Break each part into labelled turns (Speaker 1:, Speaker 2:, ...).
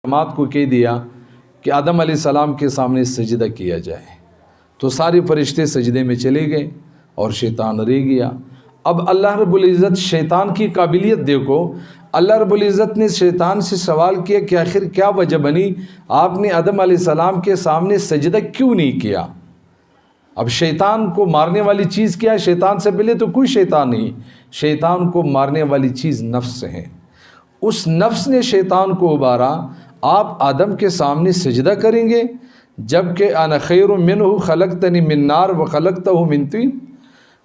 Speaker 1: جماعت کو کہہ دیا کہ آدم علیہ السلام کے سامنے سجدہ کیا جائے، تو سارے فرشتے سجدے میں چلے گئے اور شیطان رہ گیا۔ اب اللہ رب العزت شیطان کی قابلیت دیکھو، اللہ رب العزت نے شیطان سے سوال کیا کہ آخر کیا وجہ بنی، آپ نے آدم علیہ السلام کے سامنے سجدہ کیوں نہیں کیا؟ اب شیطان کو مارنے والی چیز کیا ہے؟ شیطان سے پہلے تو کوئی شیطان نہیں، شیطان کو مارنے والی چیز نفس ہے۔ اس نفس نے شیطان کو ابھارا، آپ آدم کے سامنے سجدہ کریں گے جبکہ انا خیر منہ خلقتنی من نار وخلقتہ من طین،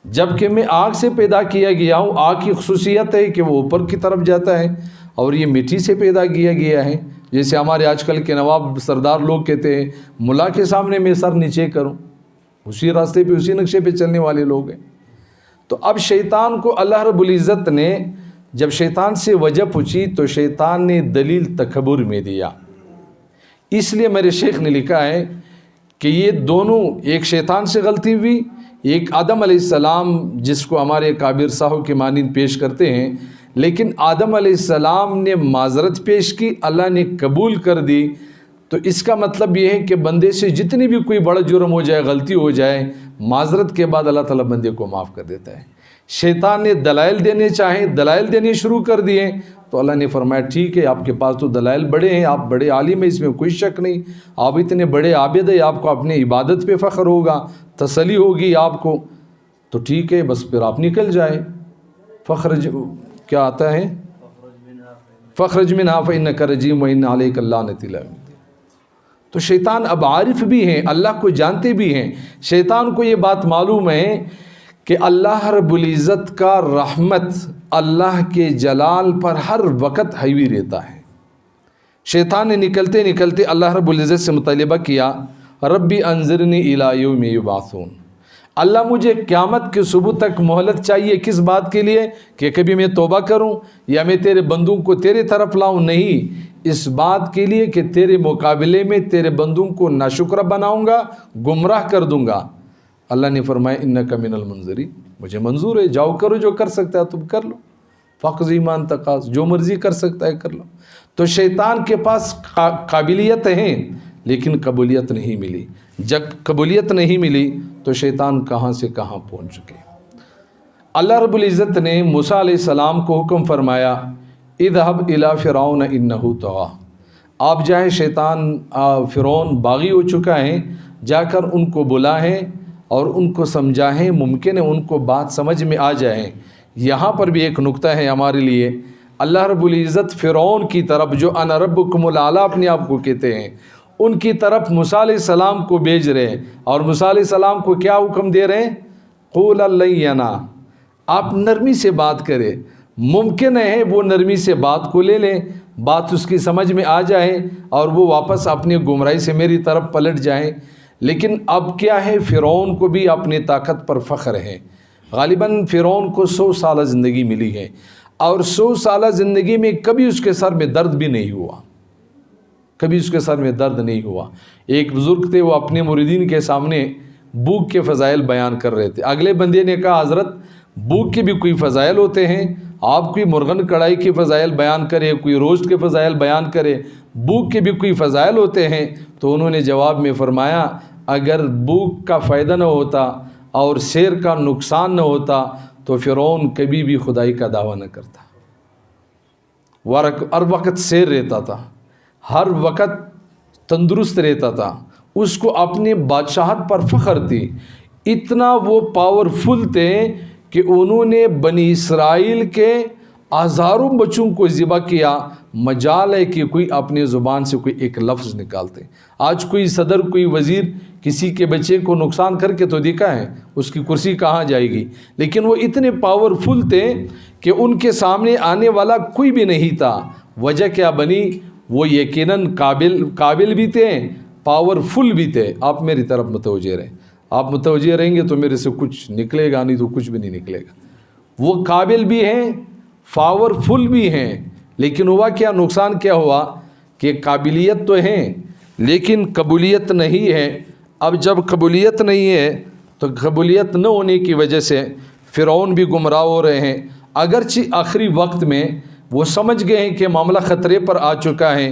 Speaker 1: جبکہ میں آگ سے پیدا کیا گیا ہوں۔ آگ کی خصوصیت ہے کہ وہ اوپر کی طرف جاتا ہے اور یہ مٹی سے پیدا کیا گیا ہے، جیسے ہمارے آج کل کے نواب سردار لوگ کہتے ہیں ملا کے سامنے میں سر نیچے کروں، اسی راستے پہ اسی نقشے پہ چلنے والے لوگ ہیں۔ تو اب شیطان کو اللہ رب العزت نے جب شیطان سے وجہ پوچھی تو شیطان نے دلیل تکبر میں دیا۔ اس لیے میرے شیخ نے لکھا ہے کہ یہ دونوں، ایک شیطان سے غلطی ہوئی، ایک آدم علیہ السلام جس کو ہمارے کابر صاحب کے مانند پیش کرتے ہیں، لیکن آدم علیہ السلام نے معذرت پیش کی، اللہ نے قبول کر دی۔ تو اس کا مطلب یہ ہے کہ بندے سے جتنی بھی کوئی بڑا جرم ہو جائے، غلطی ہو جائے، معذرت کے بعد اللہ تعالیٰ بندے کو معاف کر دیتا ہے۔ شیطان نے دلائل دینے چاہیں، دلائل دینے شروع کر دیے تو اللہ نے فرمایا ٹھیک ہے، آپ کے پاس تو دلائل بڑے ہیں، آپ بڑے عالم ہیں، اس میں کوئی شک نہیں، آپ اتنے بڑے عابد ہیں، آپ کو اپنی عبادت پہ فخر ہوگا، تسلی ہوگی آپ کو، تو ٹھیک ہے بس پھر آپ نکل جائے۔ فخرج کیا آتا ہے؟ فخرج منہا فإنک رجیم وإن علیک اللعنۃ الی یوم الدین۔ تو شیطان اب عارف بھی ہیں، اللہ کو جانتے بھی ہیں، شیطان کو یہ بات معلوم ہے کہ اللہ رب العزت کا رحمت اللہ کے جلال پر ہر وقت حاوی رہتا ہے۔ شیطان نے نکلتے نکلتے اللہ رب العزت سے مطالبہ کیا، ربی انظرنی الی یوم یبعثون، اللہ مجھے قیامت کے صبح تک مہلت چاہیے۔ کس بات کے لیے؟ کہ کبھی میں توبہ کروں یا میں تیرے بندوں کو تیرے طرف لاؤں؟ نہیں، اس بات کے لیے کہ تیرے مقابلے میں تیرے بندوں کو ناشکرہ بناؤں گا، گمراہ کر دوں گا۔ اللہ نے فرمایا انک من المنظرین، مجھے منظور ہے، جاؤ کرو، جو کر سکتا ہے تم کر لو، فاقضی ما انت قاض، جو مرضی کر سکتا ہے کر لو۔ تو شیطان کے پاس قابلیت ہیں لیکن قبولیت نہیں ملی۔ جب قبولیت نہیں ملی تو شیطان کہاں سے کہاں پہنچ چکے۔ اللہ رب العزت نے موسیٰ علیہ السلام کو حکم فرمایا اذهب الى فرعون انه طغى، آپ جائیں، شیطان فرعون باغی ہو چکا ہے، جا کر ان کو بلائیں اور ان کو سمجھائیں، ممکن ہے ان کو بات سمجھ میں آ جائیں۔ یہاں پر بھی ایک نقطہ ہے ہمارے لیے، اللہ رب العزت فرعون کی طرف جو انا ربکم الاعلی اپنے آپ کو کہتے ہیں، ان کی طرف موسیٰ علیہ السلام کو بھیج رہے ہیں، اور موسیٰ علیہ السلام کو کیا حکم دے رہے ہیں؟ قولا لینا، آپ نرمی سے بات کریں۔ ممکن ہے وہ نرمی سے بات کو لے لیں، بات اس کی سمجھ میں آ جائے اور وہ واپس اپنی گمراہی سے میری طرف پلٹ جائیں۔ لیکن اب کیا ہے، فرعون کو بھی اپنی طاقت پر فخر ہے۔ غالباً فرعون کو 100 سالہ زندگی ملی ہے، اور 100 سالہ زندگی میں کبھی اس کے سر میں درد بھی نہیں ہوا، کبھی اس کے سر میں درد نہیں ہوا۔ ایک بزرگ تھے، وہ اپنے مریدین کے سامنے بھوک کے فضائل بیان کر رہے تھے۔ اگلے بندے نے کہا حضرت بھوک کے بھی کوئی فضائل ہوتے ہیں، آپ کوئی مرغن کڑھائی کے فضائل بیان کرے، کوئی روسٹ کے فضائل بیان کرے، بھوک کے بھی کوئی فضائل ہوتے ہیں؟ تو انہوں نے جواب میں فرمایا اگر بھوک کا فائدہ نہ ہوتا اور سیر کا نقصان نہ ہوتا تو فرعون کبھی بھی خدائی کا دعویٰ نہ کرتا۔ ہر وقت سیر رہتا تھا، ہر وقت تندرست رہتا تھا، اس کو اپنے بادشاہت پر فخر تھی، اتنا وہ پاورفل تھے کہ انہوں نے بنی اسرائیل کے ہزاروں بچوں کو ذبح کیا، مجال ہے کہ کوئی اپنے زبان سے کوئی ایک لفظ نکالتے۔ آج کوئی صدر، کوئی وزیر کسی کے بچے کو نقصان کر کے تو دیکھا ہے، اس کی کرسی کہاں جائے گی؟ لیکن وہ اتنے پاورفل تھے کہ ان کے سامنے آنے والا کوئی بھی نہیں تھا۔ وجہ کیا بنی؟ وہ یقیناً قابل بھی تھے، پاورفل بھی تھے۔ آپ میری طرف متوجہ رہیں، آپ متوجہ رہیں گے تو میرے سے کچھ نکلے گا، نہیں تو کچھ بھی نہیں نکلے گا۔ وہ قابل بھی ہیں، پاورفل بھی ہیں، لیکن ہوا کیا، نقصان کیا ہوا کہ قابلیت تو ہیں لیکن قبولیت نہیں ہے۔ اب جب قبولیت نہیں ہے تو قبولیت نہ ہونے کی وجہ سے فرعون بھی گمراہ ہو رہے ہیں، اگرچہ آخری وقت میں وہ سمجھ گئے ہیں کہ معاملہ خطرے پر آ چکا ہے،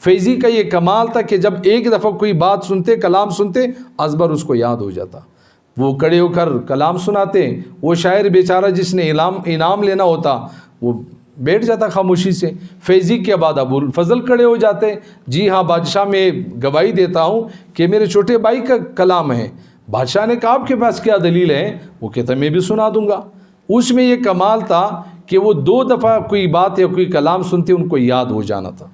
Speaker 1: فیضی کا یہ کمال تھا کہ جب ایک دفعہ کوئی بات سنتے، کلام سنتے، ازبر اس کو یاد ہو جاتا، وہ کھڑے ہو کر کلام سناتے، وہ شاعر بیچارہ جس نے انعام لینا ہوتا وہ بیٹھ جاتا خاموشی سے، فیضی کے بعد ابو الفضل کھڑے ہو جاتے، جی ہاں بادشاہ میں گواہی دیتا ہوں کہ میرے چھوٹے بھائی کا کلام ہے۔ بادشاہ نے کہا آپ کے پاس کیا دلیل ہے؟ وہ کہتا میں بھی سنا دوں گا۔ اس میں یہ کمال تھا کہ وہ 2 دفعہ کوئی بات یا کوئی کلام سنتے ان کو یاد ہو جانا تھا،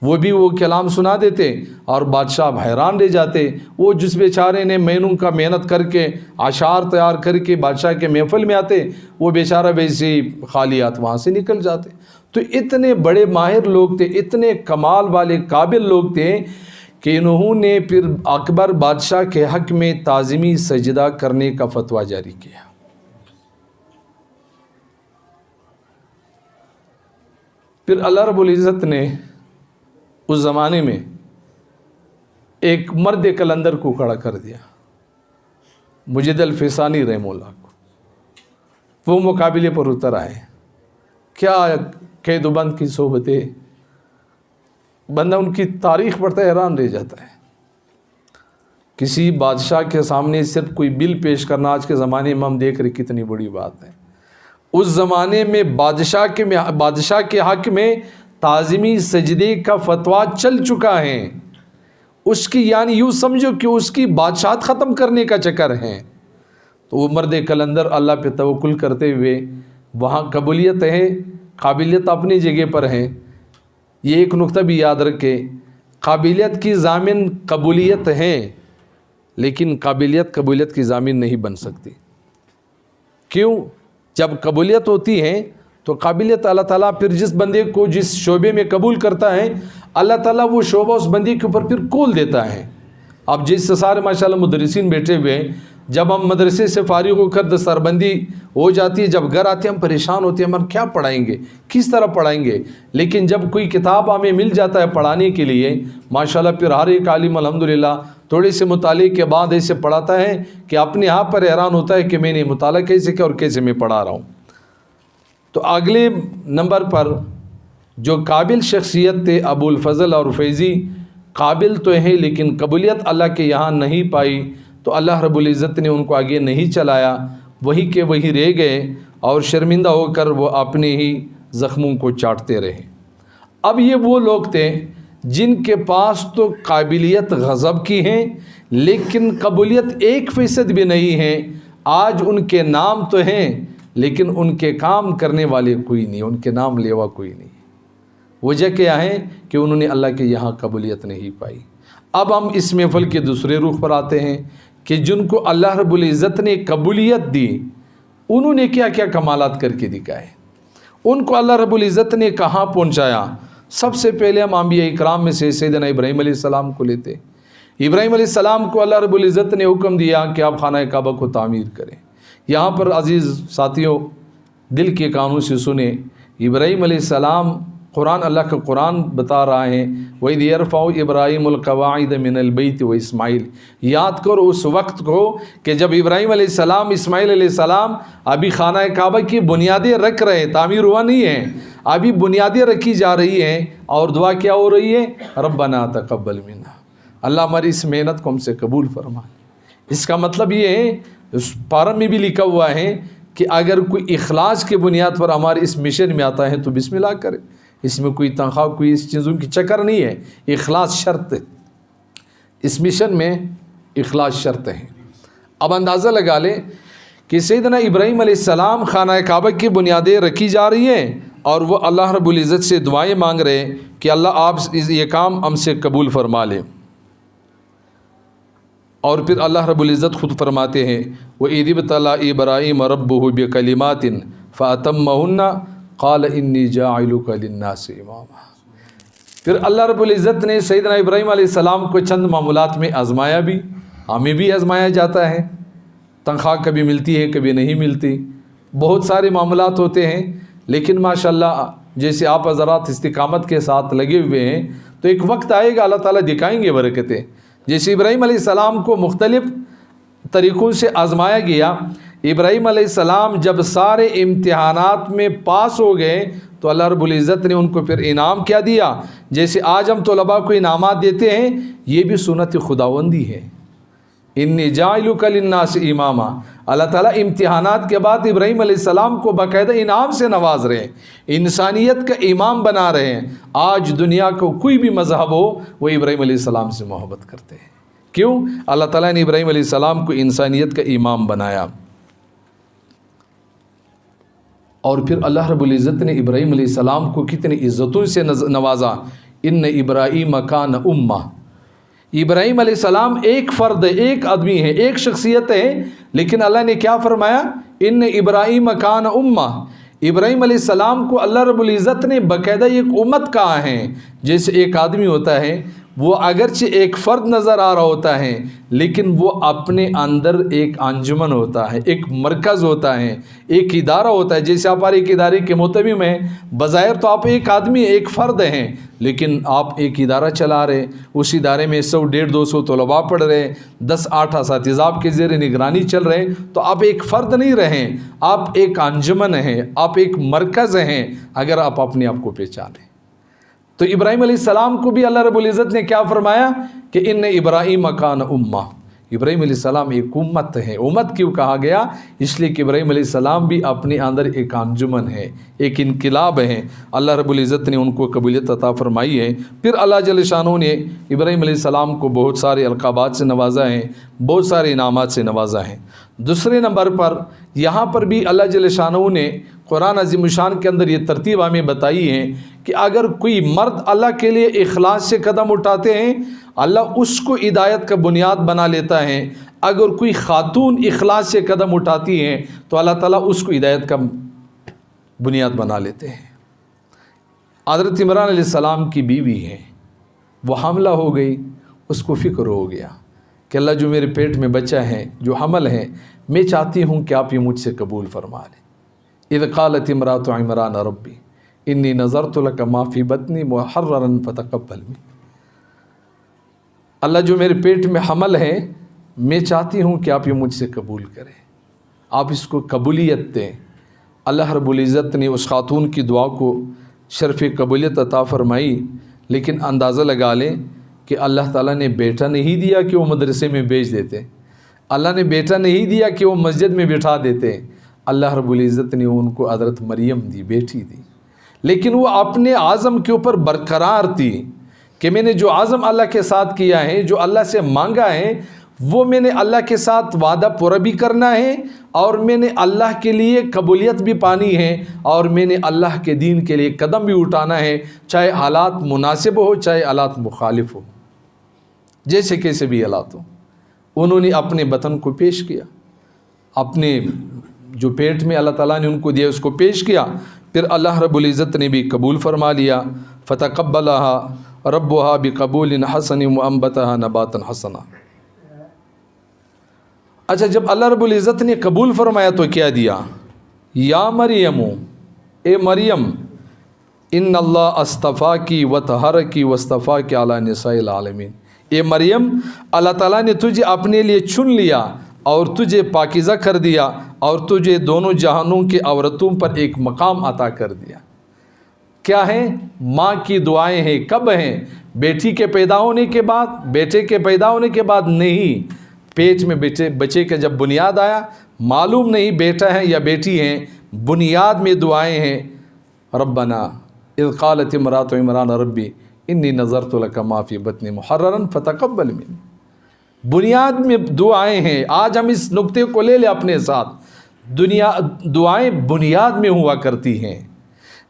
Speaker 1: وہ بھی وہ کلام سنا دیتے اور بادشاہ حیران رہ جاتے۔ وہ جس بیچارے نے مہینوں کا محنت کر کے اشعار تیار کر کے بادشاہ کے محفل میں آتے، وہ بیچارہ ویسے خالی ہاتھ وہاں سے نکل جاتے۔ تو اتنے بڑے ماہر لوگ تھے، اتنے کمال والے قابل لوگ تھے کہ انہوں نے پھر اکبر بادشاہ کے حق میں تعظیمی سجدہ کرنے کا فتویٰ جاری کیا۔ پھر اللہ رب العزت نے اس زمانے میں ایک مرد کلندر کو کھڑا کر دیا، مجد الفسانی رحمہ اللہ کو۔ وہ مقابلے پر اتر آئے، کیا قید و بند کی صحبتیں، بندہ ان کی تاریخ پڑھتا ہے حیران رہ جاتا ہے۔ کسی بادشاہ کے سامنے صرف کوئی بل پیش کرنا آج کے زمانے میں ہم دیکھ رہے کتنی بڑی بات ہے۔ اس زمانے میں بادشاہ کے حق میں تعظیمی سجدے کا فتویٰ چل چکا ہے، اس کی یعنی یوں سمجھو کہ اس کی بادشاہت ختم کرنے کا چکر ہے۔ تو وہ مرد کلندر اللہ پہ توکل کرتے ہوئے، وہاں قبولیت ہے، قابلیت اپنی جگہ پر ہے۔ یہ ایک نقطہ بھی یاد رکھے، قابلیت کی ضامن قبولیت ہے، لیکن قبولیت کی ضامن نہیں بن سکتی۔ کیوں؟ جب قبولیت ہوتی ہے تو قابلیت اللہ تعالیٰ پھر جس بندے کو جس شعبے میں قبول کرتا ہے، اللہ تعالیٰ وہ شعبہ اس بندے کے اوپر پھر کھول دیتا ہے۔ اب جس سے سارے ماشاءاللہ مدرسین بیٹھے ہوئے ہیں، جب ہم مدرسے سے فارغ ہو کر دستربندی ہو جاتی ہے، جب گھر آتے ہیں ہم پریشان ہوتے ہیں، ہم کیا پڑھائیں گے، کس طرح پڑھائیں گے، لیکن جب کوئی کتاب ہمیں مل جاتا ہے پڑھانے کے لیے، ماشاءاللہ پھر ہر ایک عالم الحمدللہ تھوڑے سے مطالعے کے بعد ایسے پڑھاتا ہے کہ اپنے آپ پر حیران ہوتا ہے کہ میں نے مطالعہ کیسے کیا اور کیسے میں پڑھا رہا ہوں۔ تو اگلے نمبر پر جو قابل شخصیت تھے ابو الفضل اور فیضی، قابل تو ہیں لیکن قبولیت اللہ کے یہاں نہیں پائی، تو اللہ رب العزت نے ان کو آگے نہیں چلایا، وہی کے وہی رہ گئے اور شرمندہ ہو کر وہ اپنے ہی زخموں کو چاٹتے رہے۔ اب یہ وہ لوگ تھے جن کے پاس تو قابلیت غضب کی ہیں لیکن قبولیت 1% بھی نہیں ہے۔ آج ان کے نام تو ہیں لیکن ان کے کام کرنے والے کوئی نہیں، ان کے نام لیوا کوئی نہیں۔ وجہ کیا ہے کہ انہوں نے اللہ کے یہاں قبولیت نہیں پائی۔ اب ہم اس محفل کے دوسرے رخ پر آتے ہیں کہ جن کو اللہ رب العزت نے قبولیت دی، انہوں نے کیا کیا کمالات کر کے دکھائے، ان کو اللہ رب العزت نے کہاں پہنچایا۔ سب سے پہلے ہم انبیاء اکرام میں سے سیدنا ابراہیم علیہ السلام کو لیتے۔ ابراہیم علیہ السلام کو اللہ رب العزت نے حکم دیا کہ آپ خانہ کعبہ کو تعمیر کریں۔ یہاں پر عزیز ساتھیوں دل کے کانوں سے سنیں، ابراہیم علیہ السلام قرآن، اللہ کا قرآن بتا رہا ہے وَإِذْ يَرْفَعُ إِبْرَاهِيمُ الْقَوَاعِدَ مِنَ الْبَيْتِ وَإِسماعیل۔ یاد کرو اس وقت کو کہ جب ابراہیم علیہ السلام، اسماعیل علیہ السلام ابھی خانہ کعبہ کی بنیادیں رکھ رہے ہیں، تعمیر ہوا نہیں ہے، ابھی بنیادیں رکھی جا رہی ہیں، اور دعا کیا ہو رہی ہے؟ ربنا تقبل منا، اللہ ہماری اس محنت کو ہم سے قبول فرما۔ اس کا مطلب یہ ہے، اس پارہ میں بھی لکھا ہوا ہے کہ اگر کوئی اخلاص کی بنیاد پر ہمارے اس مشن میں آتا ہے تو بسم اللہ کرے، اس میں کوئی تنخواہ، کوئی اس چیزوں کی چکر نہیں ہے، اخلاص شرط ہے، اس مشن میں اخلاص شرط ہے۔ اب اندازہ لگا لیں کہ سیدنا ابراہیم علیہ السلام خانہ کعبہ کی بنیادیں رکھی جا رہی ہیں اور وہ اللہ رب العزت سے دعائیں مانگ رہے کہ اللہ آپ یہ کام ہم سے قبول فرما لیں۔ اور پھر اللہ رب العزت خود فرماتے ہیں وَإِذِ ابْتَلَىٰ إِبْرَاهِيمَ رَبُّهُ بِكَلِمَاتٍ فَأَتَمَّهُنَّ قَالَ إِنِّي جَاعِلُكَ لِلنَّاسِ إِمَامًا۔ پھر اللہ رب العزت نے سیدنا ابراہیم علیہ السلام کو چند معاملات میں آزمایا بھی، ہمیں بھی آزمایا جاتا ہے، تنخواہ کبھی ملتی ہے کبھی نہیں ملتی، بہت سارے معاملات ہوتے ہیں، لیکن ماشاءاللہ جیسے آپ حضرات استقامت کے ساتھ لگے ہوئے ہیں تو ایک وقت آئے گا اللہ تعالیٰ دکھائیں گے برکتیں۔ جیسے ابراہیم علیہ السلام کو مختلف طریقوں سے آزمایا گیا، ابراہیم علیہ السلام جب سارے امتحانات میں پاس ہو گئے تو اللہ رب العزت نے ان کو پھر انعام کیا دیا؟ جیسے آج ہم طلباء کو انعامات دیتے ہیں، یہ بھی سنت خداوندی ہے، انی جاعلک للناس اماما۔ اللہ تعالیٰ امتحانات کے بعد ابراہیم علیہ السلام کو باقاعدہ انعام سے نواز رہے ہیں، انسانیت کا امام بنا رہے ہیں۔ آج دنیا کو کوئی بھی مذہب ہو، وہ ابراہیم علیہ السلام سے محبت کرتے ہیں۔ کیوں؟ اللہ تعالیٰ نے ابراہیم علیہ السلام کو انسانیت کا امام بنایا۔ اور پھر اللہ رب العزت نے ابراہیم علیہ السلام کو کتنی عزتوں سے نوازا۔ ان ابراہیم کان امہ، ابراہیم علیہ السلام ایک فرد ہے، ایک آدمی ہے، ایک شخصیت ہے، لیکن اللہ نے کیا فرمایا؟ ان ابراہیم کان امہ۔ ابراہیم علیہ السلام کو اللہ رب العزت نے باقاعدہ ایک امت کہا ہے۔ جیسے ایک آدمی ہوتا ہے، وہ اگرچہ ایک فرد نظر آ رہا ہوتا ہے، لیکن وہ اپنے اندر ایک انجمن ہوتا ہے، ایک مرکز ہوتا ہے، ایک ادارہ ہوتا ہے۔ جیسے آپ ایک ادارے کے متمم ہیں، بظاہر تو آپ ایک آدمی، ایک فرد ہیں، لیکن آپ ایک ادارہ چلا رہے، اس ادارے میں 100 150 طلباء پڑھ رہے، 10 8 اساتذہ آپ کے زیر نگرانی چل رہے، تو آپ ایک فرد نہیں رہیں، آپ ایک انجمن ہیں، آپ ایک مرکز ہیں، اگر آپ اپنے آپ کو پہچانیں۔ تو ابراہیم علیہ السلام کو بھی اللہ رب العزت نے کیا فرمایا کہ ان ابراہیم کان امہ، ابراہیم علیہ السلام ایک امت ہے۔ امت کیوں کہا گیا؟ اس لیے کہ ابراہیم علیہ السلام بھی اپنے اندر ایک انجمن ہے، ایک انقلاب ہے۔ اللہ رب العزت نے ان کو قبولیت عطا فرمائی ہے۔ پھر اللہ جل شانہ نے ابراہیم علیہ السلام کو بہت سارے القابات سے نوازا ہے، بہت سارے انعامات سے نوازا ہے۔ دوسرے نمبر پر یہاں پر بھی اللہ جل شانہ نے قرآن عظیم الشان کے اندر یہ ترتیب ہمیں بتائی ہے کہ اگر کوئی مرد اللہ کے لیے اخلاص سے قدم اٹھاتے ہیں، اللہ اس کو ہدایت کا بنیاد بنا لیتا ہے۔ اگر کوئی خاتون اخلاص سے قدم اٹھاتی ہیں تو اللہ تعالیٰ اس کو ہدایت کا بنیاد بنا لیتے ہیں۔ حضرت عمران علیہ السلام کی بیوی ہے، وہ حاملہ ہو گئی، اس کو فکر ہو گیا کہ اللہ جو میرے پیٹ میں بچہ ہے، جو حمل ہے، میں چاہتی ہوں کہ آپ یہ مجھ سے قبول فرما لیں۔ اذ قالت امرأۃ عمران ربی انی نذرت لک ما فی بطنی محررا فتقبل منی۔ اللہ جو میرے پیٹ میں حمل ہے، میں چاہتی ہوں کہ آپ یہ مجھ سے قبول کریں، آپ اس کو قبولیت دیں۔ اللہ رب العزت نے اس خاتون کی دعا کو شرف قبولیت عطا فرمائی، لیکن اندازہ لگا لیں کہ اللہ تعالیٰ نے بیٹا نہیں دیا کہ وہ مدرسے میں بھیج دیتے، اللہ نے بیٹا نہیں دیا کہ وہ مسجد میں بٹھا دیتے، اللہ رب العزت نے ان کو حضرت مریم دی، بیٹی دی۔ لیکن وہ اپنے عزم کے اوپر برقرار تھی کہ میں نے جو عزم اللہ کے ساتھ کیا ہے، جو اللہ سے مانگا ہے، وہ میں نے اللہ کے ساتھ وعدہ پورا بھی کرنا ہے، اور میں نے اللہ کے لیے قبولیت بھی پانی ہے، اور میں نے اللہ کے دین کے لیے قدم بھی اٹھانا ہے، چاہے حالات مناسب ہو، چاہے حالات مخالف ہو، جیسے کیسے بھی حالات ہو۔ انہوں نے اپنے بطن کو پیش کیا، اپنے جو پیٹ میں اللہ تعالیٰ نے ان کو دیا اس کو پیش کیا، پھر اللہ رب العزت نے بھی قبول فرما لیا۔ فتقبلها ربها بقبول حسن وانبتها نباتا حسنا۔ اچھا، جب اللہ رب العزت نے قبول فرمایا تو کیا دیا؟ یا مریم، اے مریم، ان اللہ اصطفاکی وطہرکی واصطفاکی علی نساء العالمین۔ اے مریم، اللہ تعالیٰ نے تجھے اپنے لیے چن لیا اور تجھے پاکیزہ کر دیا، اور تجھے دونوں جہانوں کے عورتوں پر ایک مقام عطا کر دیا۔ کیا ہے؟ ماں کی دعائیں ہیں۔ کب ہیں؟ بیٹی کے پیدا ہونے کے بعد، بیٹے کے پیدا ہونے کے بعد نہیں، پیٹ میں بچے کا جب بنیاد آیا، معلوم نہیں بیٹا ہے یا بیٹی ہے، بنیاد میں دعائیں ہیں۔ ربنا اذ قالت امرأۃ عمران ربی انی نذرت لک ما فی بطنی محررا فتقبل منی۔ بنیاد میں دعائیں ہیں۔ آج ہم اس نقطے کو لے لیں اپنے ساتھ، دعائیں بنیاد میں ہوا کرتی ہیں۔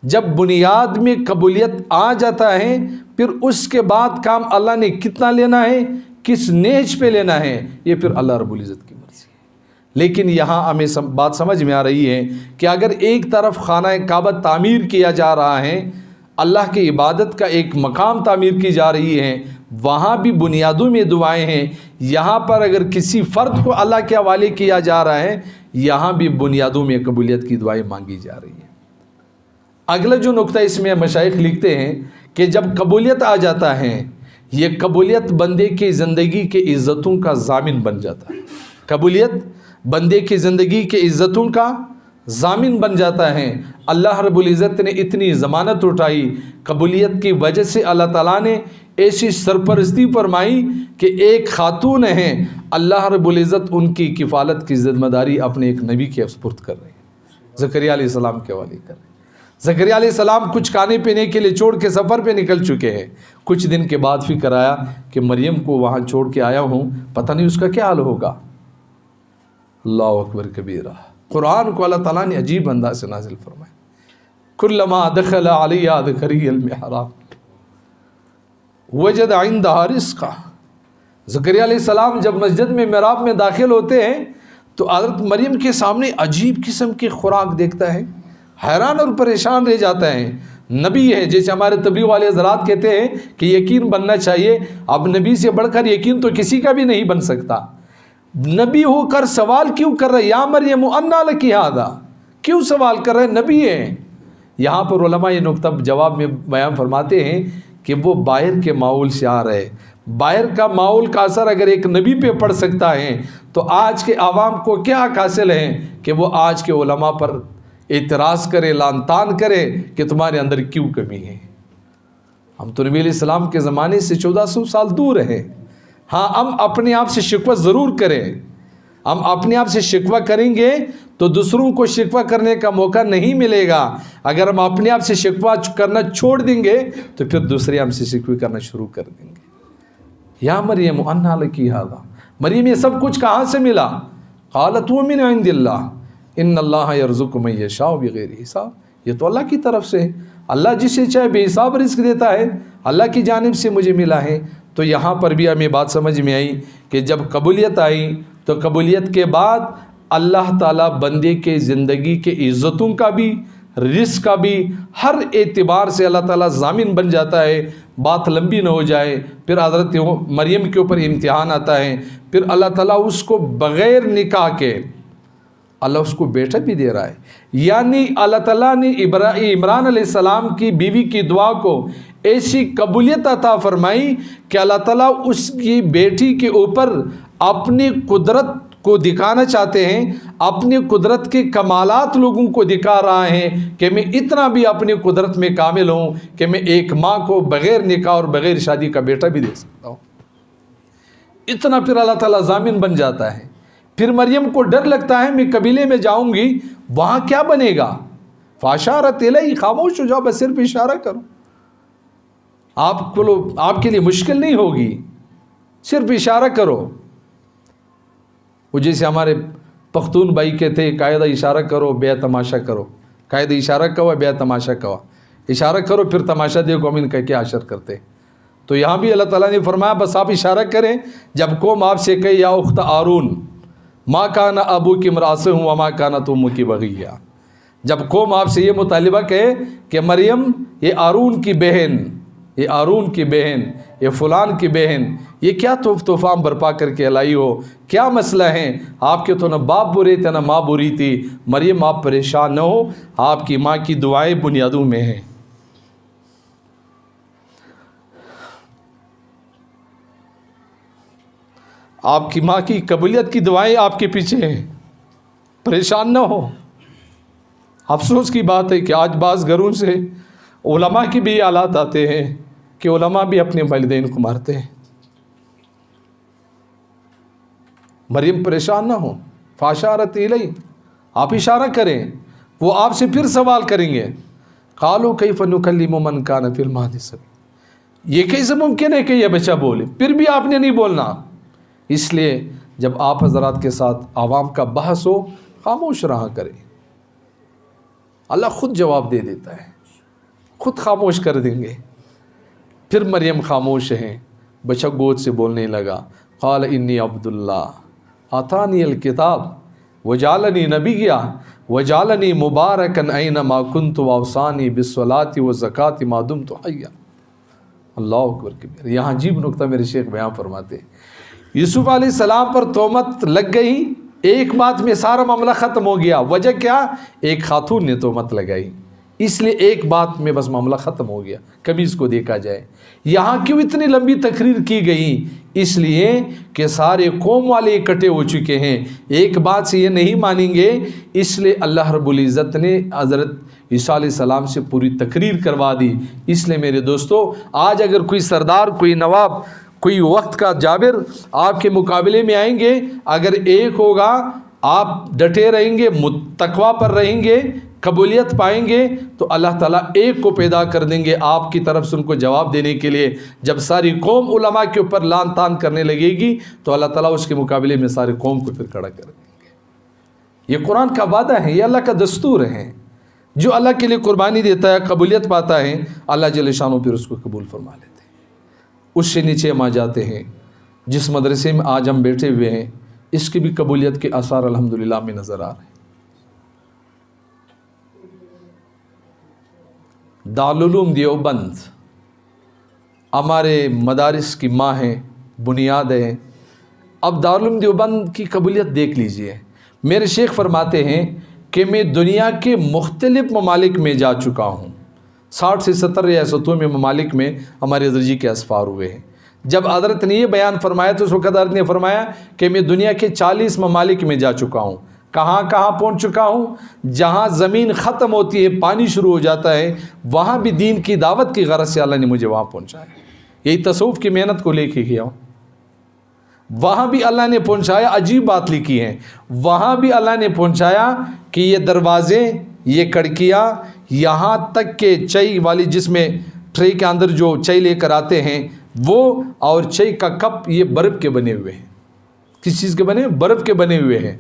Speaker 1: جب بنیاد میں قبولیت آ جاتا ہے، پھر اس کے بعد کام اللہ نے کتنا لینا ہے، کس نیج پہ لینا ہے، یہ پھر اللہ رب العزت کی مرضی ہے۔ لیکن یہاں ہمیں بات سمجھ میں آ رہی ہے کہ اگر ایک طرف خانہ کعبہ تعمیر کیا جا رہا ہے، اللہ کی عبادت کا ایک مقام تعمیر کی جا رہی ہے، وہاں بھی بنیادوں میں دعائیں ہیں۔ یہاں پر اگر کسی فرد کو اللہ کے حوالے کیا جا رہا ہے، یہاں بھی بنیادوں میں قبولیت کی دعائیں مانگی جا رہی ہیں۔ اگلا جو نقطہ اس میں مشائخ لکھتے ہیں کہ جب قبولیت آ جاتا ہے، یہ قبولیت بندے کی زندگی کے عزتوں کا ضامن بن جاتا ہے۔ قبولیت بندے کی زندگی کے عزتوں کا ضامن بن جاتا ہے۔ اللہ رب العزت نے اتنی ضمانت اٹھائی، قبولیت کی وجہ سے اللہ تعالیٰ نے ایسی سرپرستی فرمائی کہ ایک خاتون ہیں، اللہ رب العزت ان کی کفالت کی ذمہ داری اپنے ایک نبی کے سپرد کر رہے ہیں، زکریا علیہ السلام کے حوالے کر رہے ہیں۔ زکریا علیہ السلام کچھ کھانے پینے کے لیے چھوڑ کے سفر پہ نکل چکے ہیں، کچھ دن کے بعد فکر آیا کہ مریم کو وہاں چھوڑ کے آیا ہوں، پتہ نہیں اس کا کیا حال ہوگا۔ اللہ اکبر کبیرہ، قرآن کو اللہ تعالیٰ نے عجیب انداز سے نازل فرمایا۔ کلما دخل علیہ زکریا المحراب وجد عندها رزقا۔ زکریا علیہ السلام جب مسجد میں محراب میں داخل ہوتے ہیں تو حضرت مریم کے سامنے عجیب قسم کی خوراک دیکھتا ہے، حیران اور پریشان رہ جاتا ہے۔ نبی ہے، جیسے ہمارے تبلیغ والے حضرات کہتے ہیں کہ یقین بننا چاہیے، اب نبی سے بڑھ کر یقین تو کسی کا بھی نہیں بن سکتا۔ نبی ہو کر سوال کیوں کر رہے، یا مریم انا لکی ھذا، کیوں سوال کر رہے؟ نبی ہیں۔ یہاں پر علماء یہ نقطہ جواب میں بیان فرماتے ہیں کہ وہ باہر کے ماحول سے آ رہے، باہر کا ماحول کا اثر اگر ایک نبی پہ پڑ سکتا ہے تو آج کے عوام کو کیا حق حاصل ہے کہ وہ آج کے علماء پر اعتراض کرے، لعن طعن کرے کہ تمہارے اندر کیوں کمی ہے۔ ہم تو نبی علیہ السلام کے زمانے سے 1400 سال دور ہیں۔ ہاں، ہم اپنے آپ سے شکوہ ضرور کریں، ہم اپنے آپ سے شکوہ کریں گے تو دوسروں کو شکوہ کرنے کا موقع نہیں ملے گا۔ اگر ہم اپنے آپ سے شکوہ کرنا چھوڑ دیں گے تو پھر دوسرے ہم سے شکوہ کرنا شروع کر دیں گے۔ یا مریم انا لکی ھذا، مریم یہ سب کچھ کہاں سے ملا؟ قالت وہ من عند اللہ ان اللہ یرزق من یشاء بغیر حساب، یہ تو اللہ کی طرف سے، اللہ جسے چاہے بے حساب رزق دیتا ہے، اللہ کی جانب سے مجھے ملا ہے۔ تو یہاں پر بھی ہمیں بات سمجھ میں آئی کہ جب قبولیت آئی تو قبولیت کے بعد اللہ تعالیٰ بندے کے زندگی کے عزتوں کا بھی، رزق کا بھی، ہر اعتبار سے اللہ تعالیٰ ضامن بن جاتا ہے۔ بات لمبی نہ ہو جائے، پھر حضرت مریم کے اوپر امتحان آتا ہے، پھر اللہ تعالیٰ اس کو بغیر نکاح کے اللہ اس کو بیٹا بھی دے رہا ہے۔ یعنی اللہ تعالیٰ نے عمران علیہ السلام کی بیوی کی دعا کو ایسی قبولیت عطا فرمائی کہ اللہ تعالیٰ اس کی بیٹی کے اوپر اپنی قدرت کو دکھانا چاہتے ہیں، اپنی قدرت کے کمالات لوگوں کو دکھا رہا ہے کہ میں اتنا بھی اپنی قدرت میں کامل ہوں کہ میں ایک ماں کو بغیر نکاح اور بغیر شادی کا بیٹا بھی دے سکتا ہوں۔ اتنا پھر اللہ تعالیٰ ضامن بن جاتا ہے۔ پھر مریم کو ڈر لگتا ہے میں قبیلے میں جاؤں گی وہاں کیا بنے گا، فاشارت الیہ، خاموش ہو جاؤ، بس صرف اشارہ کرو، آپ کے لیے مشکل نہیں ہوگی، صرف اشارہ کرو۔ وہ جیسے ہمارے پختون بھائی کہتے ہیں قاعدہ اشارہ کرو بے تماشا کرو، قاعدہ اشارہ کہو بے تماشا کہو، اشارہ کرو پھر تماشا دیکھو ہم ان کا کیا اشر کرتے۔ تو یہاں بھی اللہ تعالیٰ نے فرمایا بس آپ اشارہ کریں، جب قوم آپ سے کہے یا اخت ہارون ما کان ابوک امرأ سوء وما کانت امک بغیہ، جب قوم آپ سے یہ مطالبہ کہے کہ مریم یہ ہارون کی بہن، یہ ہارون کی بہن، یہ فلان کی بہن، یہ کیا طوفان برپا کر کے لائی ہو، کیا مسئلہ ہے، آپ کے تو نہ باپ برے تھے نہ ماں بری تھی، مریم آپ پریشان نہ ہو، آپ کی ماں کی دعائیں بنیادوں میں ہیں۔ آپ کی ماں کی قبولیت کی دعائیں آپ کے پیچھے ہیں، پریشان نہ ہو۔ افسوس کی بات ہے کہ آج بعض گھروں سے علماء کی بھی حالات آتے ہیں کہ علماء بھی اپنے والدین کو مارتے ہیں۔ مریم پریشان نہ ہو، فاشارت الیہ، آپ اشارہ کریں، وہ آپ سے پھر سوال کریں گے، قالوا کیف نکلم من کان فی المہد صبیا، یہ کیسے ممکن ہے کہ یہ بچہ بولے، پھر بھی آپ نے نہیں بولنا۔ اس لیے جب آپ حضرات کے ساتھ عوام کا بحث ہو خاموش رہا کریں، اللہ خود جواب دے دیتا ہے، خود خاموش کر دیں گے۔ پھر مریم خاموش ہیں، بچہ گود سے بولنے لگا، قال انی عبد اللہ آتانی الکتاب وجعلنی نبیا وجعلنی مبارکا اینما کنت واوصانی بالصلاۃ والزکاۃ ما دمت حیا۔ اللہ اکبر کبیر۔ یہاں عجیب نقطہ میرے شیخ بیان فرماتے ہیں، یوسف علیہ السلام پر تہمت لگ گئی، ایک بات میں سارا معاملہ ختم ہو گیا، وجہ کیا؟ ایک خاتون نے تہمت لگائی اس لیے ایک بات میں بس معاملہ ختم ہو گیا، کبھی اس کو دیکھا جائے۔ یہاں کیوں اتنی لمبی تقریر کی گئی؟ اس لیے کہ سارے قوم والے اکٹھے ہو چکے ہیں، ایک بات سے یہ نہیں مانیں گے، اس لیے اللہ رب العزت نے حضرت عیسیٰ علیہ السلام سے پوری تقریر کروا دی۔ اس لیے میرے دوستو، آج اگر کوئی سردار، کوئی نواب، کوئی وقت کا جابر آپ کے مقابلے میں آئیں گے، اگر ایک ہوگا، آپ ڈٹے رہیں گے، تقویٰ پر رہیں گے، قبولیت پائیں گے، تو اللہ تعالیٰ ایک کو پیدا کر دیں گے آپ کی طرف سے ان کو جواب دینے کے لیے۔ جب ساری قوم علماء کے اوپر لان تان کرنے لگے گی تو اللہ تعالیٰ اس کے مقابلے میں ساری قوم کو پھر کھڑا کر دیں گے۔ یہ قرآن کا وعدہ ہے، یہ اللہ کا دستور ہے۔ جو اللہ کے لیے قربانی دیتا ہے، قبولیت پاتا ہے، اللہ جل شانہ پھر اس کو قبول فرما لیتے ہیں۔ اس سے نیچے ہم آ جاتے ہیں، جس مدرسے میں آج ہم بیٹھے ہوئے ہیں، اس کی بھی قبولیت کے آثار الحمدللہ میں نظر آ رہے ہیں۔ دارالعلوم دیوبند ہمارے مدارس کی ماں ہے، بنیاد ہے۔ اب دارالعلوم دیوبند کی قبولیت دیکھ لیجئے۔ میرے شیخ فرماتے ہیں کہ میں دنیا کے مختلف ممالک میں جا چکا ہوں، 60 سے 70 ریاستوں میں، ممالک میں ہمارے حضرت جی کے اسفار ہوئے ہیں۔ جب حضرت نے یہ بیان فرمایا تو اس وقت حضرت نے فرمایا کہ میں دنیا کے 40 ممالک میں جا چکا ہوں۔ کہاں کہاں پہنچ چکا ہوں؟ جہاں زمین ختم ہوتی ہے، پانی شروع ہو جاتا ہے، وہاں بھی دین کی دعوت کی غرض سے اللہ نے مجھے وہاں پہنچایا۔ یہی تصوف کی محنت کو لے کے گیا ہوں، وہاں بھی اللہ نے پہنچایا۔ عجیب بات لکھی ہے، وہاں بھی اللہ نے پہنچایا کہ یہ دروازے، یہ کڑکیاں، یہاں تک کہ چائے والی جس میں ٹرے کے اندر جو چائے لے کر آتے ہیں وہ، اور چائے کا کپ، یہ برف کے بنے ہوئے ہیں۔ کس چیز کے بنے؟ برف کے بنے ہوئے ہیں۔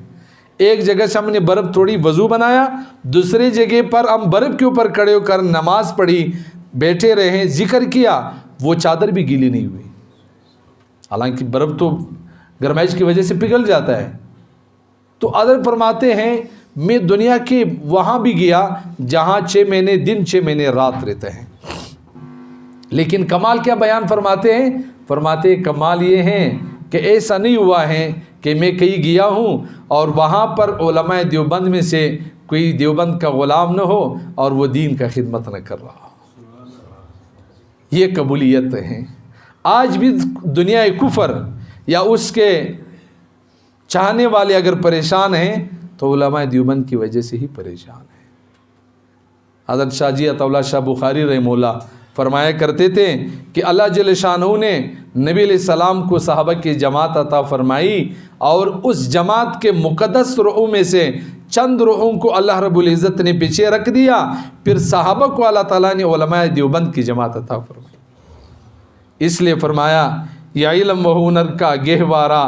Speaker 1: ایک جگہ سے ہم نے برف توڑی، وضو بنایا، دوسری جگہ پر ہم برف کے اوپر کھڑے ہو کر نماز پڑھی، بیٹھے رہے، ذکر کیا، وہ چادر بھی گیلی نہیں ہوئی۔ حالانکہ برف تو گرمائش کی وجہ سے پگھل جاتا ہے۔ تو حضرت فرماتے ہیں میں دنیا کے وہاں بھی گیا جہاں 6 مہینے دن 6 مہینے رات رہتے ہیں، لیکن کمال کیا بیان فرماتے ہیں؟ فرماتے ہیں کمال یہ ہے کہ ایسا نہیں ہوا ہے کہ میں کہیں گیا ہوں اور وہاں پر علماء دیوبند میں سے کوئی دیوبند کا غلام نہ ہو اور وہ دین کا خدمت نہ کر رہا ہو۔ یہ قبولیت ہے۔ آج بھی دنیا کفر یا اس کے چاہنے والے اگر پریشان ہیں تو علماء دیوبند کی وجہ سے ہی پریشان ہیں۔ حضرت شاہ جی عطا اللہ شاہ بخاری رحمہ اللہ فرمایا کرتے تھے کہ اللہ جل شانہ نے نبی علیہ السلام کو صحابہ کی جماعت عطا فرمائی، اور اس جماعت کے مقدس روحوں میں سے چند روحوں کو اللہ رب العزت نے پیچھے رکھ دیا، پھر صحابہ کو اللہ تعالیٰ نے علماء دیوبند کی جماعت عطا فرمائی۔ اس لیے فرمایا یا علم و ہنر کا گہوارہ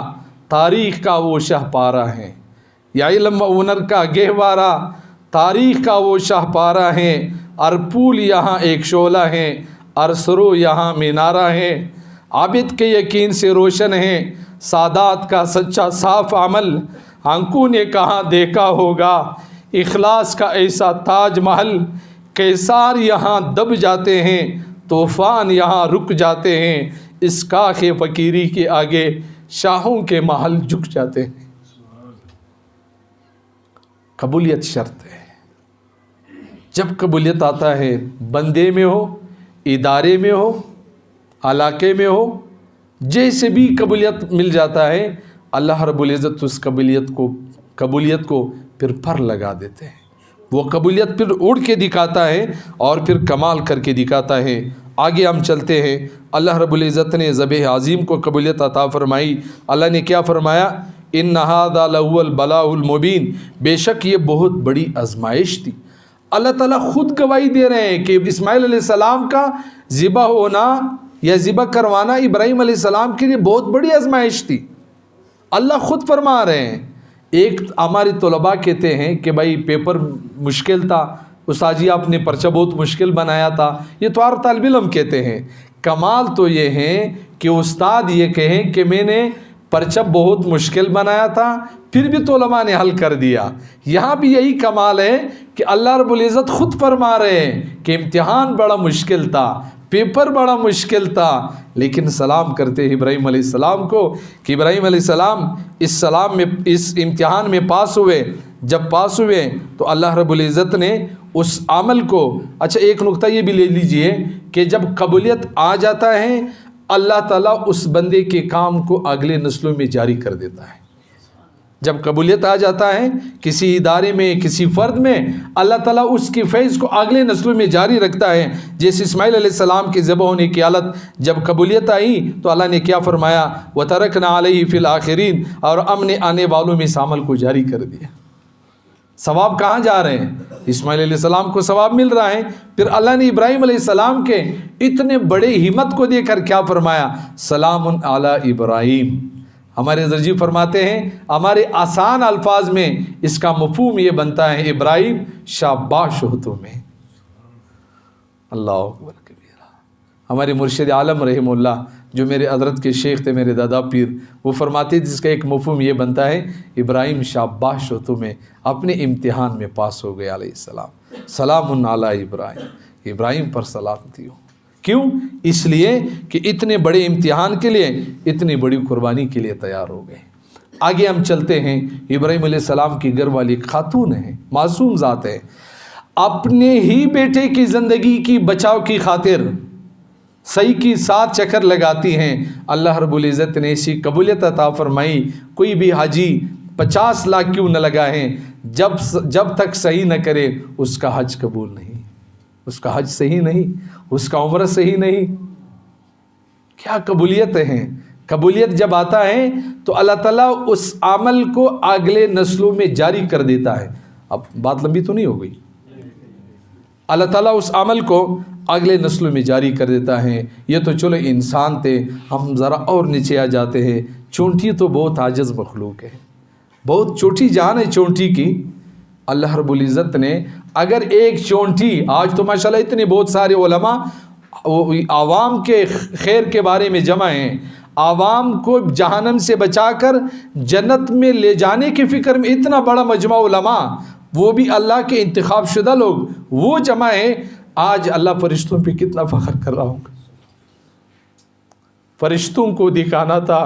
Speaker 1: تاریخ کا وہ شاہ پارہ ہے، یا علم و ہنر کا گہوارہ تاریخ کا وہ شاہ پارہ ہے، ارپول یہاں ایک شعلہ ہے، ارسرو یہاں مینارہ ہے، عابد کے یقین سے روشن ہے، سادات کا سچا صاف عمل، آنکھوں نے کہاں دیکھا ہوگا، اخلاص کا ایسا تاج محل، کیسار یہاں دب جاتے ہیں، طوفان یہاں رک جاتے ہیں، اس کاخ فقیری کے آگے شاہوں کے محل جھک جاتے ہیں۔ قبولیت شرط ہے۔ جب قبولیت آتا ہے، بندے میں ہو، ادارے میں ہو، علاقے میں ہو، جیسے بھی قبولیت مل جاتا ہے، اللہ رب العزت اس قبولیت کو پھر پر لگا دیتے ہیں۔ وہ قبولیت پھر اڑ کے دکھاتا ہے اور پھر کمال کر کے دکھاتا ہے۔ آگے ہم چلتے ہیں، اللہ رب العزت نے ذبح عظیم کو قبولیت عطا فرمائی۔ اللہ نے کیا فرمایا؟ ان ھذا لہو البلاء المبین، بے شک یہ بہت بڑی آزمائش تھی۔ اللہ تعالیٰ خود گواہی دے رہے ہیں کہ اسماعیل علیہ السلام کا ذبح ہونا یا ذبح کروانا ابراہیم علیہ السلام کے لیے بہت بڑی آزمائش تھی۔ اللہ خود فرما رہے ہیں۔ ایک ہمارے طلباء کہتے ہیں کہ بھائی پیپر مشکل تھا، استاد جی آپ نے پرچہ بہت مشکل بنایا تھا، یہ تو ہر طالب علم کہتے ہیں۔ کمال تو یہ ہے کہ استاد یہ کہیں کہ میں نے پرچہ بہت مشکل بنایا تھا پھر بھی تو علماء نے حل کر دیا۔ یہاں بھی یہی کمال ہے کہ اللہ رب العزت خود فرما رہے ہیں کہ امتحان بڑا مشکل تھا، پیپر بڑا مشکل تھا، لیکن سلام کرتے ابراہیم علیہ السلام کو کہ ابراہیم علیہ السلام اس امتحان میں پاس ہوئے، جب پاس ہوئے تو اللہ رب العزت نے اس عمل کو، اچھا ایک نقطہ یہ بھی لے لیجئے کہ جب قبولیت آ جاتا ہے اللہ تعالیٰ اس بندے کے کام کو اگلے نسلوں میں جاری کر دیتا ہے۔ جب قبولیت آ جاتا ہے کسی ادارے میں، کسی فرد میں، اللہ تعالیٰ اس کی فیض کو اگلے نسلوں میں جاری رکھتا ہے۔ جیسے اسماعیل علیہ السلام کی ذبح ہونے کی حالت جب قبولیت آئی تو اللہ نے کیا فرمایا، وَتَرَكْنَا عَلَيْهِ فِي الْآخِرِينَ، اور ہم نے آنے والوں میں اس عمل کو جاری کر دیا۔ ثواب کہاں جا رہے ہیں؟ اسماعیل علیہ السلام کو ثواب مل رہا ہے۔ پھر اللہ نے ابراہیم علیہ السلام کے اتنے بڑے ہمت کو دیکھ کر کیا فرمایا، سلام علی ابراہیم۔ ہمارے درجی فرماتے ہیں ہمارے آسان الفاظ میں اس کا مفہوم یہ بنتا ہے، ابراہیم شاباش ہو تمہیں۔ اللہ اکبر کبیرہ۔ ہمارے مرشد عالم رحمہ اللہ جو میرے حضرت کے شیخ تھے، میرے دادا پیر، وہ فرماتے جس کا ایک مفہوم یہ بنتا ہے، ابراہیم شاباش ہو تمہیں، اپنے امتحان میں پاس ہو گئے علیہ السلام۔ سلام علی ابراہیم، ابراہیم پر سلامتی ہو۔ کیوں؟ اس لیے کہ اتنے بڑے امتحان کے لیے، اتنی بڑی قربانی کے لیے تیار ہو گئے۔ آگے ہم چلتے ہیں، ابراہیم علیہ السلام کی گھر والی خاتون ہیں، معصوم ذات ہے، اپنے ہی بیٹے کی زندگی کی بچاؤ کی خاطر صحیح کی 7 چکر لگاتی ہیں۔ اللہ رب العزت نے ایسی قبولیت عطا فرمائی، کوئی بھی حاجی 50 لاکھ کیوں نہ لگائیں، جب تک صحیح نہ کرے اس کا حج قبول نہیں، اس کا حج صحیح نہیں، اس کا عمرہ صحیح نہیں۔ کیا قبولیت ہیں! قبولیت جب آتا ہے تو اللہ تعالیٰ اس عمل کو اگلے نسلوں میں جاری کر دیتا ہے۔ اب بات لمبی تو نہیں ہو گئی؟ اللہ تعالیٰ اس عمل کو اگلے نسلوں میں جاری کر دیتا ہے۔ یہ تو چلو انسان تھے، ہم ذرا اور نیچے آ جاتے ہیں۔ چونٹی تو بہت عاجز مخلوق ہے، بہت چھوٹی جان ہے چونٹی کی۔ اللہ رب العزت نے اگر ایک چونٹی، آج تو ماشاءاللہ اتنے بہت سارے علماء عوام کے خیر کے بارے میں جمع ہیں، عوام کو جہنم سے بچا کر جنت میں لے جانے کی فکر میں اتنا بڑا مجمع علماء، وہ بھی اللہ کے انتخاب شدہ لوگ، وہ جمع ہیں۔ آج اللہ فرشتوں پہ کتنا فخر کر رہا ہوں گا۔ فرشتوں کو دکھانا تھا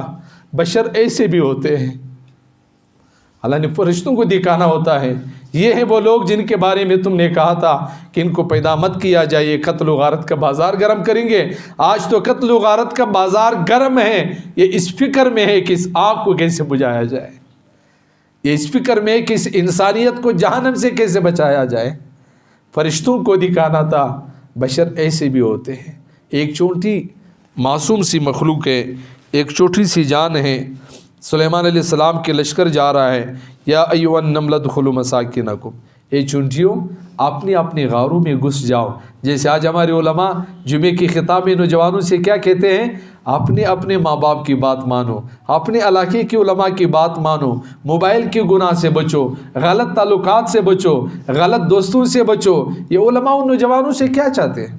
Speaker 1: بشر ایسے بھی ہوتے ہیں، اللہ نے فرشتوں کو دکھانا ہوتا ہے۔ یہ ہیں وہ لوگ جن کے بارے میں تم نے کہا تھا کہ ان کو پیدا مت کیا جائے، یہ قتل و غارت کا بازار گرم کریں گے۔ آج تو قتل و غارت کا بازار گرم ہے، یہ اس فکر میں ہے کہ اس آگ کو کیسے بجھایا جائے، یہ اس فکر میں ہے کہ اس انسانیت کو جہنم سے کیسے بچایا جائے۔ فرشتوں کو دکھانا تھا بشر ایسے بھی ہوتے ہیں۔ ایک چھوٹی معصوم سی مخلوق ہے، ایک چھوٹی سی جان ہے۔ سلیمان علیہ السلام کے لشکر جا رہا ہے، یا ایھا النملۃ ادخلوا مساکنکم، اے چونٹیوں اپنے اپنے غاروں میں گھس جاؤ۔ جیسے آج ہمارے علماء جمعے کی خطاب میں نوجوانوں سے کیا کہتے ہیں، اپنے اپنے ماں باپ کی بات مانو، اپنے علاقے کے علماء کی بات مانو، موبائل کے گناہ سے بچو، غلط تعلقات سے بچو، غلط دوستوں سے بچو۔ یہ علماء ان نوجوانوں سے کیا چاہتے ہیں؟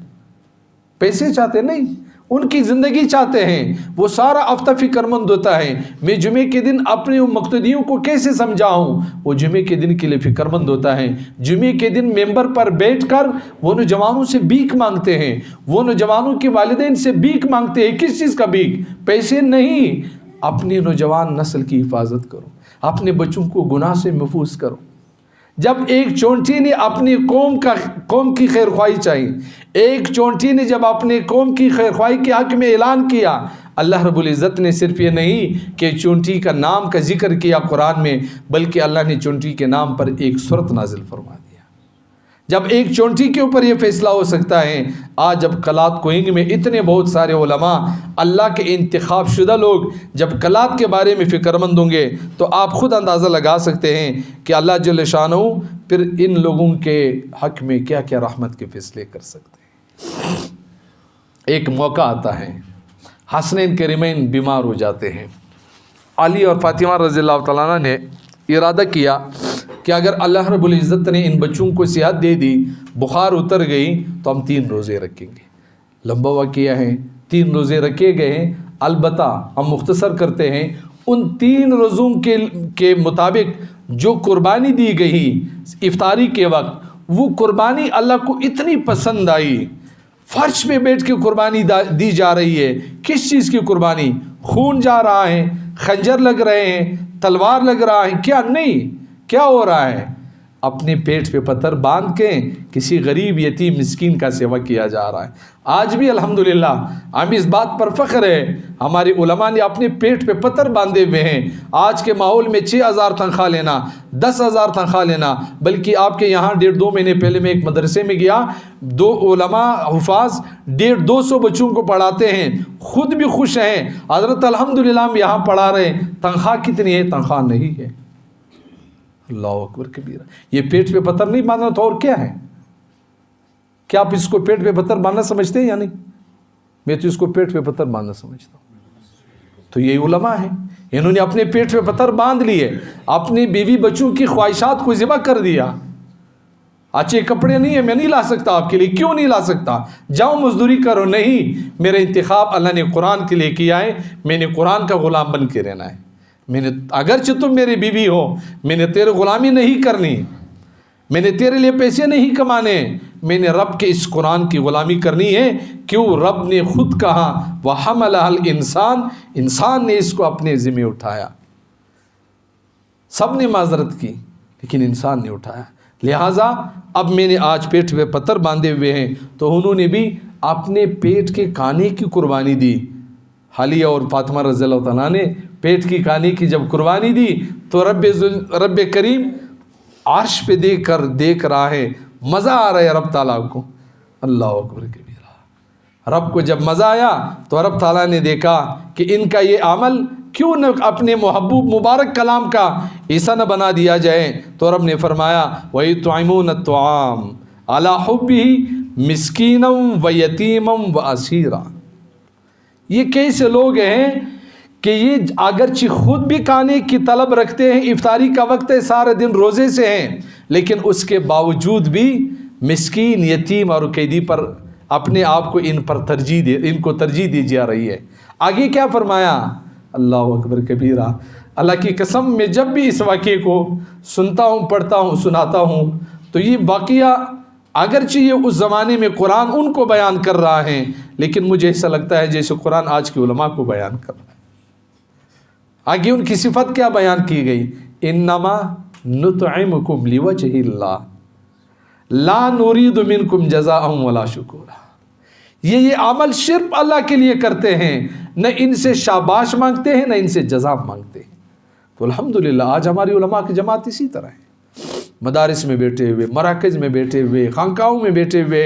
Speaker 1: پیسے چاہتے نہیں، ان کی زندگی چاہتے ہیں۔ وہ سارا ہفتہ فکر مند ہوتا ہے، میں جمعے کے دن اپنے مقتدیوں کو کیسے سمجھاؤں۔ وہ جمعے کے دن کے لیے فکر مند ہوتا ہے۔ جمعے کے دن ممبر پر بیٹھ کر وہ نوجوانوں سے بھیک مانگتے ہیں، وہ نوجوانوں کے والدین سے بھیک مانگتے ہیں۔ کس چیز کا بھیک؟ پیسے نہیں۔ اپنی نوجوان نسل کی حفاظت کرو، اپنے بچوں کو گناہ سے محفوظ کرو۔ جب ایک چونٹی نے اپنی قوم کی خیر خواہی چاہی، ایک چونٹی نے جب اپنے قوم کی خیر خواہی کے حق میں اعلان کیا، اللہ رب العزت نے صرف یہ نہیں کہ چونٹی کا نام کا ذکر کیا قرآن میں، بلکہ اللہ نے چونٹی کے نام پر ایک سورت نازل فرما دیا۔ جب ایک چونٹی کے اوپر یہ فیصلہ ہو سکتا ہے، آج جب کلات کوئنگ میں اتنے بہت سارے علماء اللہ کے انتخاب شدہ لوگ جب کلات کے بارے میں فکر مند ہوں گے تو آپ خود اندازہ لگا سکتے ہیں کہ اللہ جل شانہ پھر ان لوگوں کے حق میں کیا کیا رحمت کے فیصلے کر سکتے ہیں۔ ایک موقع آتا ہے، حسنین کریمین بیمار ہو جاتے ہیں۔ علی اور فاطمہ رضی اللہ تعالیٰ عنہ نے ارادہ کیا کہ اگر اللہ رب العزت نے ان بچوں کو صحت دے دی، بخار اتر گئی، تو ہم 3 روزے رکھیں گے۔ لمبا واقعہ ہے، 3 روزے رکھے گئے ہیں، البتہ ہم مختصر کرتے ہیں۔ ان 3 روزوں کے مطابق جو قربانی دی گئی افطاری کے وقت، وہ قربانی اللہ کو اتنی پسند آئی، فرش میں بیٹھ کے قربانی دی جا رہی ہے۔ کس چیز کی قربانی؟ خون جا رہا ہے، خنجر لگ رہے ہیں، تلوار لگ رہا ہے، کیا نہیں، کیا ہو رہا ہے؟ اپنے پیٹ پہ پتھر باندھ کے کسی غریب یتیم مسکین کا سیوا کیا جا رہا ہے۔ آج بھی الحمدللہ ہم اس بات پر فخر ہے، ہمارے علماء نے اپنے پیٹ پہ پتھر باندھے ہوئے ہیں۔ آج کے ماحول میں 6,000 تنخواہ لینا، 10,000 تنخواہ لینا، بلکہ آپ کے یہاں 1.5-2 مہینے پہلے میں ایک مدرسے میں گیا، 2 علماء حفاظ 150-200 بچوں کو پڑھاتے ہیں، خود بھی خوش ہیں، حضرت الحمدللہ ہم یہاں پڑھا رہے ہیں، تنخواہ کتنی ہے؟ تنخواہ نہیں ہے۔ اللہ اکبر کبیرہ۔ یہ پیٹ پہ پتھر نہیں باندھنا تو اور کیا ہے؟ کیا آپ اس کو پیٹ پہ پتھر باندھنا سمجھتے ہیں یا نہیں؟ میں تو اس کو پیٹ پہ پتھر باندھنا سمجھتا ہوں۔ تو یہ علماء ہیں، انہوں نے اپنے پیٹ پہ پتھر باندھ لیے، اپنی بیوی بچوں کی خواہشات کو ذبح کر دیا۔ اچھے کپڑے نہیں ہیں، میں نہیں لا سکتا آپ کے لیے۔ کیوں نہیں لا سکتا؟ جاؤ مزدوری کرو۔ نہیں، میرا انتخاب اللہ نے قرآن کے لیے کیا ہے، میں نے قرآن کا غلام بن کے رہنا ہے۔ میں نے اگرچہ تم میری بیوی ہو، میں نے تیرے غلامی نہیں کرنی، میں نے تیرے لیے پیسے نہیں کمانے، میں نے رب کے اس قرآن کی غلامی کرنی ہے۔ کیوں؟ رب نے خود کہا وَحَمَلَهَا الْإِنسان، انسان نے اس کو اپنے ذمہ اٹھایا۔ سب نے معذرت کی لیکن انسان نے اٹھایا۔ لہٰذا اب میں نے آج پیٹ پہ پتھر باندھے ہوئے ہیں، تو انہوں نے بھی اپنے پیٹ کے کانے کی قربانی دی۔ حالیہ اور فاطمہ رضی اللہ تعالیٰ نے پیٹ کی کانے کی جب قربانی دی تو رب کریم عرش پہ دیکھ رہا ہے، مزہ آ رہا ہے رب تعالیٰ کو۔ اللہ اکبر کبیرہ۔ رب کو جب مزہ آیا تو رب تعالیٰ نے دیکھا کہ ان کا یہ عمل کیوں نہ اپنے محبوب مبارک کلام کا حصہ نہ بنا دیا جائے، تو رب نے فرمایا وَيُطْعِمُونَ الطَّعَامَ عَلَىٰ حُبِّهِ مِسْكِينًا وَيَتِيمًا وَأَسِيرًا۔ یہ کیسے لوگ ہیں کہ یہ اگرچہ خود بھی کھانے کی طلب رکھتے ہیں، افطاری کا وقت ہے، سارے دن روزے سے ہیں، لیکن اس کے باوجود بھی مسکین، یتیم اور قیدی پر اپنے آپ کو ان کو ترجیح دی جا رہی ہے۔ آگے کیا فرمایا؟ اللہ اکبر کبیرہ۔ اللہ کی قسم میں جب بھی اس واقعے کو سنتا ہوں، پڑھتا ہوں، سناتا ہوں، تو یہ واقعہ اگرچہ یہ اس زمانے میں قرآن ان کو بیان کر رہا ہے، لیکن مجھے ایسا لگتا ہے جیسے قرآن آج کے علماء کو بیان کر رہا ہے۔ آگے ان کی صفت کیا بیان کی گئی؟ انما نطعمکم لوجہ اللہ لا نرید منکم جزاء ولا شکورا۔ یہ عمل صرف اللہ کے لیے کرتے ہیں، نہ ان سے شاباش مانگتے ہیں، نہ ان سے جزا مانگتے ہیں۔ تو الحمدللہ آج ہماری علماء کی جماعت اسی طرح ہے، مدارس میں بیٹھے ہوئے، مراکز میں بیٹھے ہوئے، خانقاہوں میں بیٹھے ہوئے،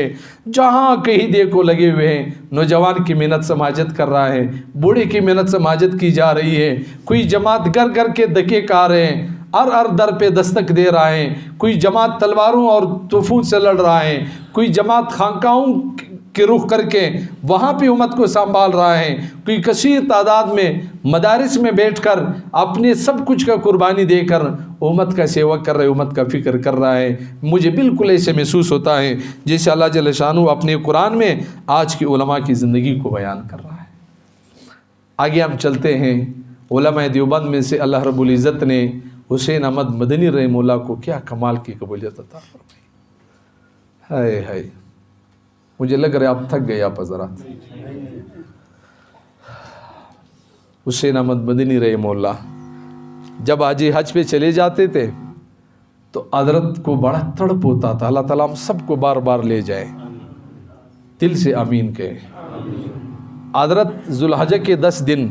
Speaker 1: جہاں کہیں دیکھو لگے ہوئے ہیں۔ نوجوان کی محنت سے ماجد کر رہا ہے، بوڑھے کی محنت سے ماجد کی جا رہی ہے، کوئی جماعت گھر گھر کے دھکے کھا رہے ہیں، ہر در پہ دستک دے رہا ہے، کوئی جماعت تلواروں اور توفوں سے لڑ رہا ہے، کوئی جماعت خانقاہوں کے رخ کر کے وہاں پہ امت کو سنبھال رہا ہے، کوئی کثیر تعداد میں مدارس میں بیٹھ کر اپنے سب کچھ کا قربانی دے کر امت کا سیوا کر رہا ہے، امت کا فکر کر رہا ہے۔ مجھے بالکل ایسے محسوس ہوتا ہے جیسے اللہ جل شانہ اپنے قرآن میں آج کی علماء کی زندگی کو بیان کر رہا ہے۔ آگے ہم چلتے ہیں۔ علماء دیوبند میں سے اللہ رب العزت نے حسین احمد مدنی رحمہ اللہ کو کیا کمال کی قبولیت عطا فرمائی۔ ہائے ہائے، مجھے لگ رہا ہے آپ تھک گئے آپ حضرات۔ حسین احمد مدنی رحمہ اللہ جب حج پہ چلے جاتے تھے تو حضرت کو بڑا تڑپ ہوتا تھا، اللہ تعالیٰ ہم سب کو بار بار لے جائے، دل سے آمین کہے۔ حضرت ذوالحجہ کے 10 دن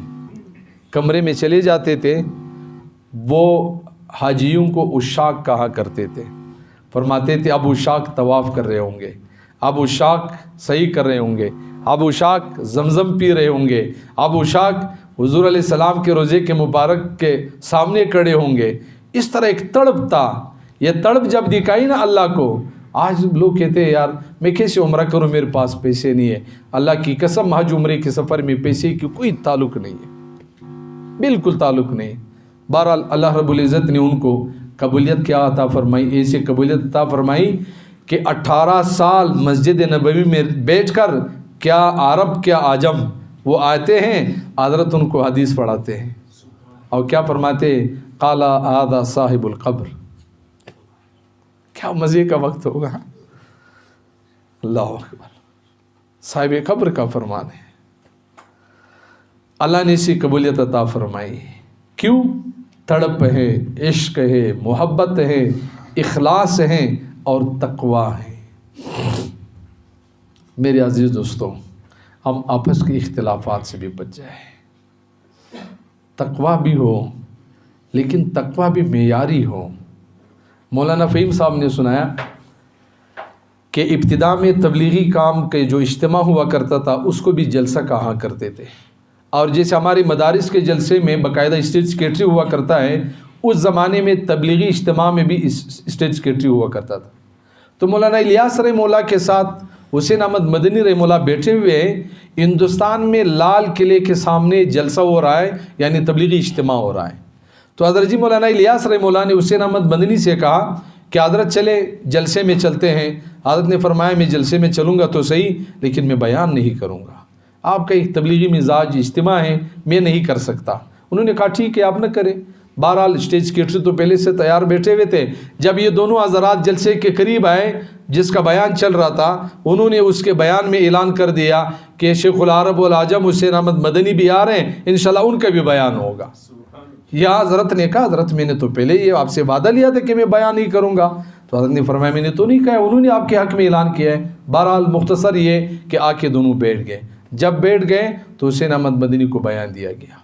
Speaker 1: کمرے میں چلے جاتے تھے، وہ حاجیوں کو عشاق کہا کرتے تھے، فرماتے تھے اب عشاق طواف کر رہے ہوں گے، اب عشاق صحیح کر رہے ہوں گے، اب عشاق زمزم پی رہے ہوں گے، اب عشاق حضور علیہ السلام کے روزے کے مبارک کے سامنے کھڑے ہوں گے۔ اس طرح ایک تڑپ تھا۔ یہ تڑپ جب دکھائی نا اللہ کو، آج لوگ کہتے ہیں یار میں کیسے عمرہ کروں، میرے پاس پیسے نہیں ہے۔ اللہ کی قسم حج عمرے کے سفر میں پیسے کی کوئی تعلق نہیں ہے، بالکل تعلق نہیں۔ بہرحال اللہ رب العزت نے ان کو قبولیت کیا عطا فرمائی، ایسے قبولیت عطا فرمائی کہ 18 سال مسجد نبوی میں بیٹھ کر کیا عرب کیا عجم وہ آتے ہیں، حضرت ان کو حدیث پڑھاتے ہیں اور کیا فرماتے قال هذا صاحب القبر۔ کیا مزے کا وقت ہوگا، اللہ اکبر، صاحب قبر کا فرمان ہے۔ اللہ نے اسی قبولیت عطا فرمائی۔ کیوں؟ تڑپ ہے، عشق ہے، محبت ہے، اخلاص ہیں اور تقوی ہیں۔ میرے عزیز دوستوں، ہم آپس کے اختلافات سے بھی بچ جائیں، تقوی بھی ہو لیکن تقوی بھی معیاری ہو۔ مولانا فہیم صاحب نے سنایا کہ ابتدا میں تبلیغی کام کے جو اجتماع ہوا کرتا تھا اس کو بھی جلسہ کہا کرتے تھے، اور جیسے ہمارے مدارس کے جلسے میں باقاعدہ اسٹیج سیکریٹری ہوا کرتا ہے، اس زمانے میں تبلیغی اجتماع میں بھی اسٹیج سیکریٹری ہوا کرتا تھا۔ تو مولانا الیاس رحمہ اللہ کے ساتھ حسین احمد مدنی رحمہ اللہ بیٹھے ہوئے ہندوستان میں لال قلعے کے سامنے جلسہ ہو رہا ہے، یعنی تبلیغی اجتماع ہو رہا ہے۔ تو حضرت جی مولانا الیاس رحمہ اللہ نے حسین احمد مدنی سے کہا کہ حضرت چلے جلسے میں چلتے ہیں۔ حضرت نے فرمایا میں جلسے میں چلوں گا تو صحیح، لیکن میں بیان نہیں کروں گا، آپ کا ایک تبلیغی مزاج اجتماع ہے، میں نہیں کر سکتا۔ انہوں نے کہا ٹھیک ہے آپ نہ کریں۔ بہرحال اسٹیج سیکریٹری تو پہلے سے تیار بیٹھے ہوئے تھے۔ جب یہ دونوں حضرات جلسے کے قریب آئے، جس کا بیان چل رہا تھا، انہوں نے اس کے بیان میں اعلان کر دیا کہ شیخ العرب والعجم حسین احمد مدنی بھی آ رہے ہیں، انشاءاللہ ان کا بھی بیان ہوگا۔ یا حضرت نے کہا حضرت میں نے تو پہلے یہ آپ سے وعدہ لیا تھا کہ میں بیان نہیں کروں گا۔ تو حضرت نے فرمایا میں نے تو نہیں کہا، انہوں نے آپ کے حق میں اعلان کیا ہے۔ بہرحال مختصر یہ کہ آ کے دونوں بیٹھ گئے۔ جب بیٹھ گئے تو حسین احمد مدنی کو بیان دیا گیا۔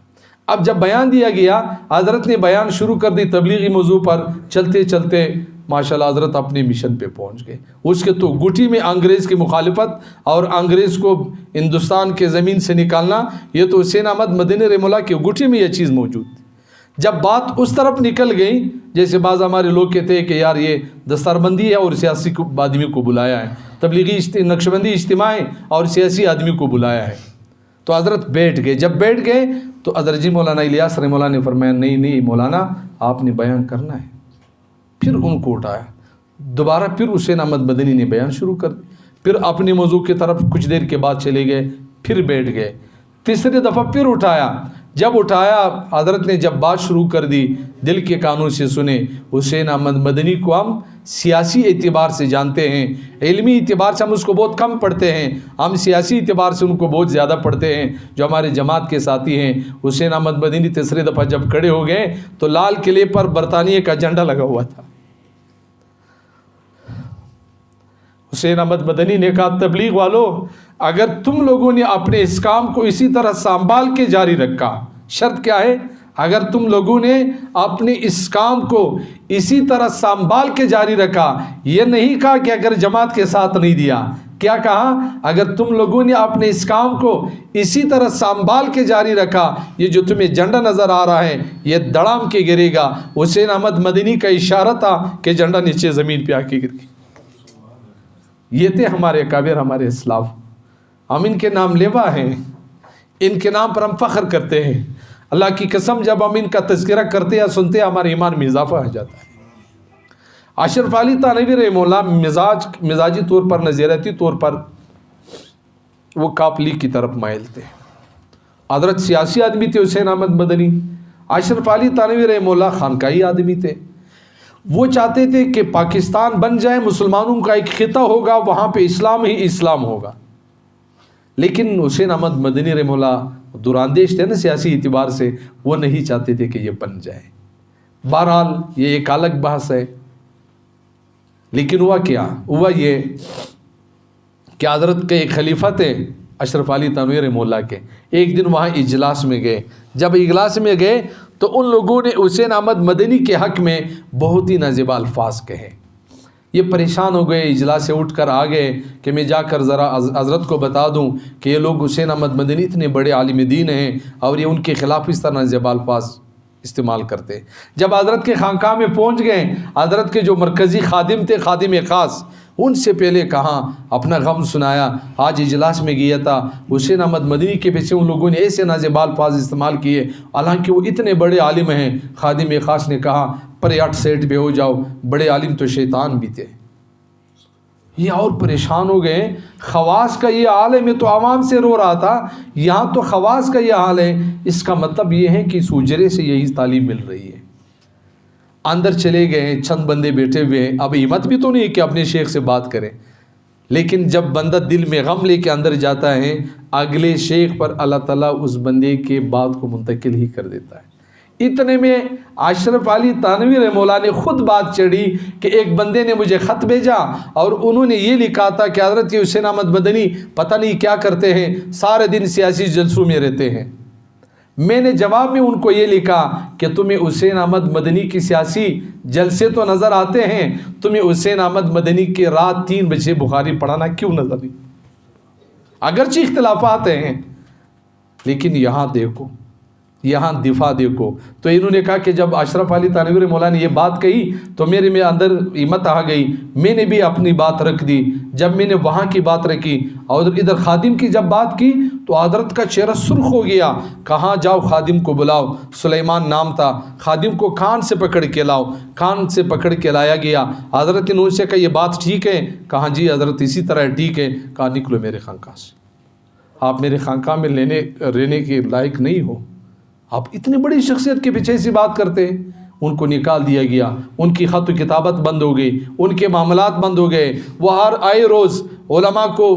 Speaker 1: اب جب بیان دیا گیا، حضرت نے بیان شروع کر دی تبلیغی موضوع پر۔ چلتے چلتے ماشاءاللہ حضرت اپنے مشن پہ پہنچ گئے۔ اس کے تو گٹھی میں انگریز کی مخالفت اور انگریز کو ہندوستان کے زمین سے نکالنا، یہ تو حسین احمد مدنی رحمہ اللہ کی گٹھی میں یہ چیز موجود تھی۔ جب بات اس طرف نکل گئی، جیسے بعض ہمارے لوگ کہتے ہیں کہ یار یہ دستاربندی ہے اور سیاسی آدمی کو بلایا ہے، تبلیغی نقشبندی اجتماع ہے اور سیاسی آدمی کو بلایا ہے، تو حضرت بیٹھ گئے۔ جب بیٹھ گئے تو حضرت جی مولانا الیاس رحمہ اللہ نے فرمایا نہیں مولانا آپ نے بیان کرنا ہے۔ پھر ان کو اٹھایا، دوبارہ پھر حسین احمد مدنی نے بیان شروع کر دی۔ پھر اپنے موضوع کی طرف کچھ دیر کے بعد چلے گئے، پھر بیٹھ گئے۔ تیسری دفعہ پھر اٹھایا۔ جب اٹھایا حضرت نے جب بات شروع کر دی، دل کے کانوں سے سنے۔ حسین احمد مدنی کو ہم سیاسی اعتبار سے جانتے ہیں، علمی اعتبار سے ہم اس کو بہت کم پڑھتے ہیں، ہم سیاسی اعتبار سے ان کو بہت زیادہ پڑھتے ہیں جو ہمارے جماعت کے ساتھی ہیں۔ حسین احمد مدنی تیسری دفعہ جب کھڑے ہو گئے تو لال قلعے پر برطانیہ کا جھنڈا لگا ہوا تھا۔ حسین احمد مدنی نے کہا تبلیغ والو، اگر تم لوگوں نے اپنے اس کام کو اسی طرح سنبھال کے جاری رکھا، شرط کیا ہے؟ اگر تم لوگوں نے اپنے اس کام کو اسی طرح سنبھال کے جاری رکھا، یہ نہیں کہا کہ اگر جماعت کے ساتھ نہیں دیا، کیا کہا؟ اگر تم لوگوں نے اپنے اس کام کو اسی طرح سنبھال کے جاری رکھا، یہ جو تمہیں جھنڈا نظر آ رہا ہے یہ دڑام کے گرے گا۔ حسین احمد مدنی کا اشارہ تھا کہ جھنڈا نیچے زمین پہ آ کے گر گیا۔ یہ تھے ہمارے اکابر، ہمارے اسلاف، ہم ان کے نام لیوا ہیں، ان کے نام پر ہم فخر کرتے ہیں۔ اللہ کی قسم جب ہم ان کا تذکرہ کرتے یا سنتے ہیں ہمارے ایمان میں اضافہ ہو جاتا ہے۔ اشرف علی تھانوی رحمہ اللہ مزاجی طور پر، نظریاتی طور پر وہ کاپلی کی طرف مائل تھے۔ حضرت سیاسی آدمی تھے حسین احمد مدنی، اشرف علی تھانوی رحمہ اللہ خانقاہی آدمی تھے۔ وہ چاہتے تھے کہ پاکستان بن جائے، مسلمانوں کا ایک خطہ ہوگا، وہاں پہ اسلام ہی اسلام ہوگا۔ لیکن حسین احمد مدنی رحمہ اللہ دوراندیش تھے نا سیاسی اعتبار سے، وہ نہیں چاہتے تھے کہ یہ بن جائے۔ بہرحال یہ ایک الگ بحث ہے۔ لیکن ہوا کیا؟ ہوا یہ کہ حضرت کے ایک خلیفہ تھے اشرف علی تھانوی رحمہ اللہ کے، ایک دن وہاں اجلاس میں گئے۔ جب اجلاس میں گئے تو ان لوگوں نے حسین احمد مدنی کے حق میں بہت ہی نازیبا الفاظ کہے۔ یہ پریشان ہو گئے، اجلاس سے اٹھ کر آ گئے کہ میں جا کر ذرا حضرت کو بتا دوں کہ یہ لوگ حسین احمد مدنی اتنے بڑے عالم دین ہیں اور یہ ان کے خلاف اس طرح نازیبا الفاظ استعمال کرتے۔ جب حضرت کے خانقاہ میں پہنچ گئے، حضرت کے جو مرکزی خادم تھے، خادم خاص، ان سے پہلے کہاں اپنا غم سنایا۔ آج اجلاس میں گیا تھا، حسین احمد مدنی کے پیچھے ان لوگوں نے ایسے نازیبا الفاظ استعمال کیے، حالانکہ وہ اتنے بڑے عالم ہیں۔ خادم خاص نے کہا پرے 8 سیٹ پہ ہو جاؤ، بڑے عالم تو شیطان بھی تھے۔ یہ اور پریشان ہو گئے، خواص کا یہ حال ہے، میں تو عوام سے رو رہا تھا، یہاں تو خواص کا یہ حال ہے۔ اس کا مطلب یہ ہے کہ اس حجرے سے یہی تعلیم مل رہی ہے۔ اندر چلے گئے، چند بندے بیٹھے ہوئے، اب ہمت بھی تو نہیں کہ اپنے شیخ سے بات کریں، لیکن جب بندہ دل میں غم لے کے اندر جاتا ہے، اگلے شیخ پر اللہ تعالیٰ اس بندے کے بات کو منتقل ہی کر دیتا ہے۔ اتنے میں اشرف علی تھانوی رحمہ اللہ نے خود بات چڑھی کہ ایک بندے نے مجھے خط بھیجا اور انہوں نے یہ لکھا تھا کہ حضرت حسین احمد مدنی پتہ نہیں کیا کرتے ہیں، سارے دن سیاسی جلسوں میں رہتے ہیں۔ میں نے جواب میں ان کو یہ لکھا کہ تمہیں حسین احمد مدنی کی سیاسی جلسے تو نظر آتے ہیں، تمہیں حسین احمد مدنی کے رات 3 بجے بخاری پڑھانا کیوں نظر نہیں؟ اگرچہ اختلافات ہیں لیکن یہاں دیکھو، یہاں دفاع دیکھو۔ تو انہوں نے کہا کہ جب اشرف علی تھانوی رحمہ اللہ نے یہ بات کہی تو میرے میں اندر ہمت آ گئی، میں نے بھی اپنی بات رکھ دی۔ جب میں نے وہاں کی بات رکھی اور ادھر خادم کی جب بات کی تو حضرت کا چہرہ سرخ ہو گیا، کہاں جاؤ خادم کو بلاؤ، سلیمان نام تھا، خادم کو کان سے پکڑ کے لاؤ، کان سے پکڑ کے لایا گیا۔ حضرت نے ان سے کہا یہ بات ٹھیک ہے؟ کہا جی حضرت اسی طرح ٹھیک ہے۔ کہا نکلو میرے خانقاہ سے، آپ میرے خانقاہ میں رہنے کے لائق نہیں ہو، آپ اتنی بڑی شخصیت کے پیچھے سے بات کرتے ہیں۔ ان کو نکال دیا گیا، ان کی خط و کتابت بند ہو گئی، ان کے معاملات بند ہو گئے۔ وہ ہر آئے روز علماء کو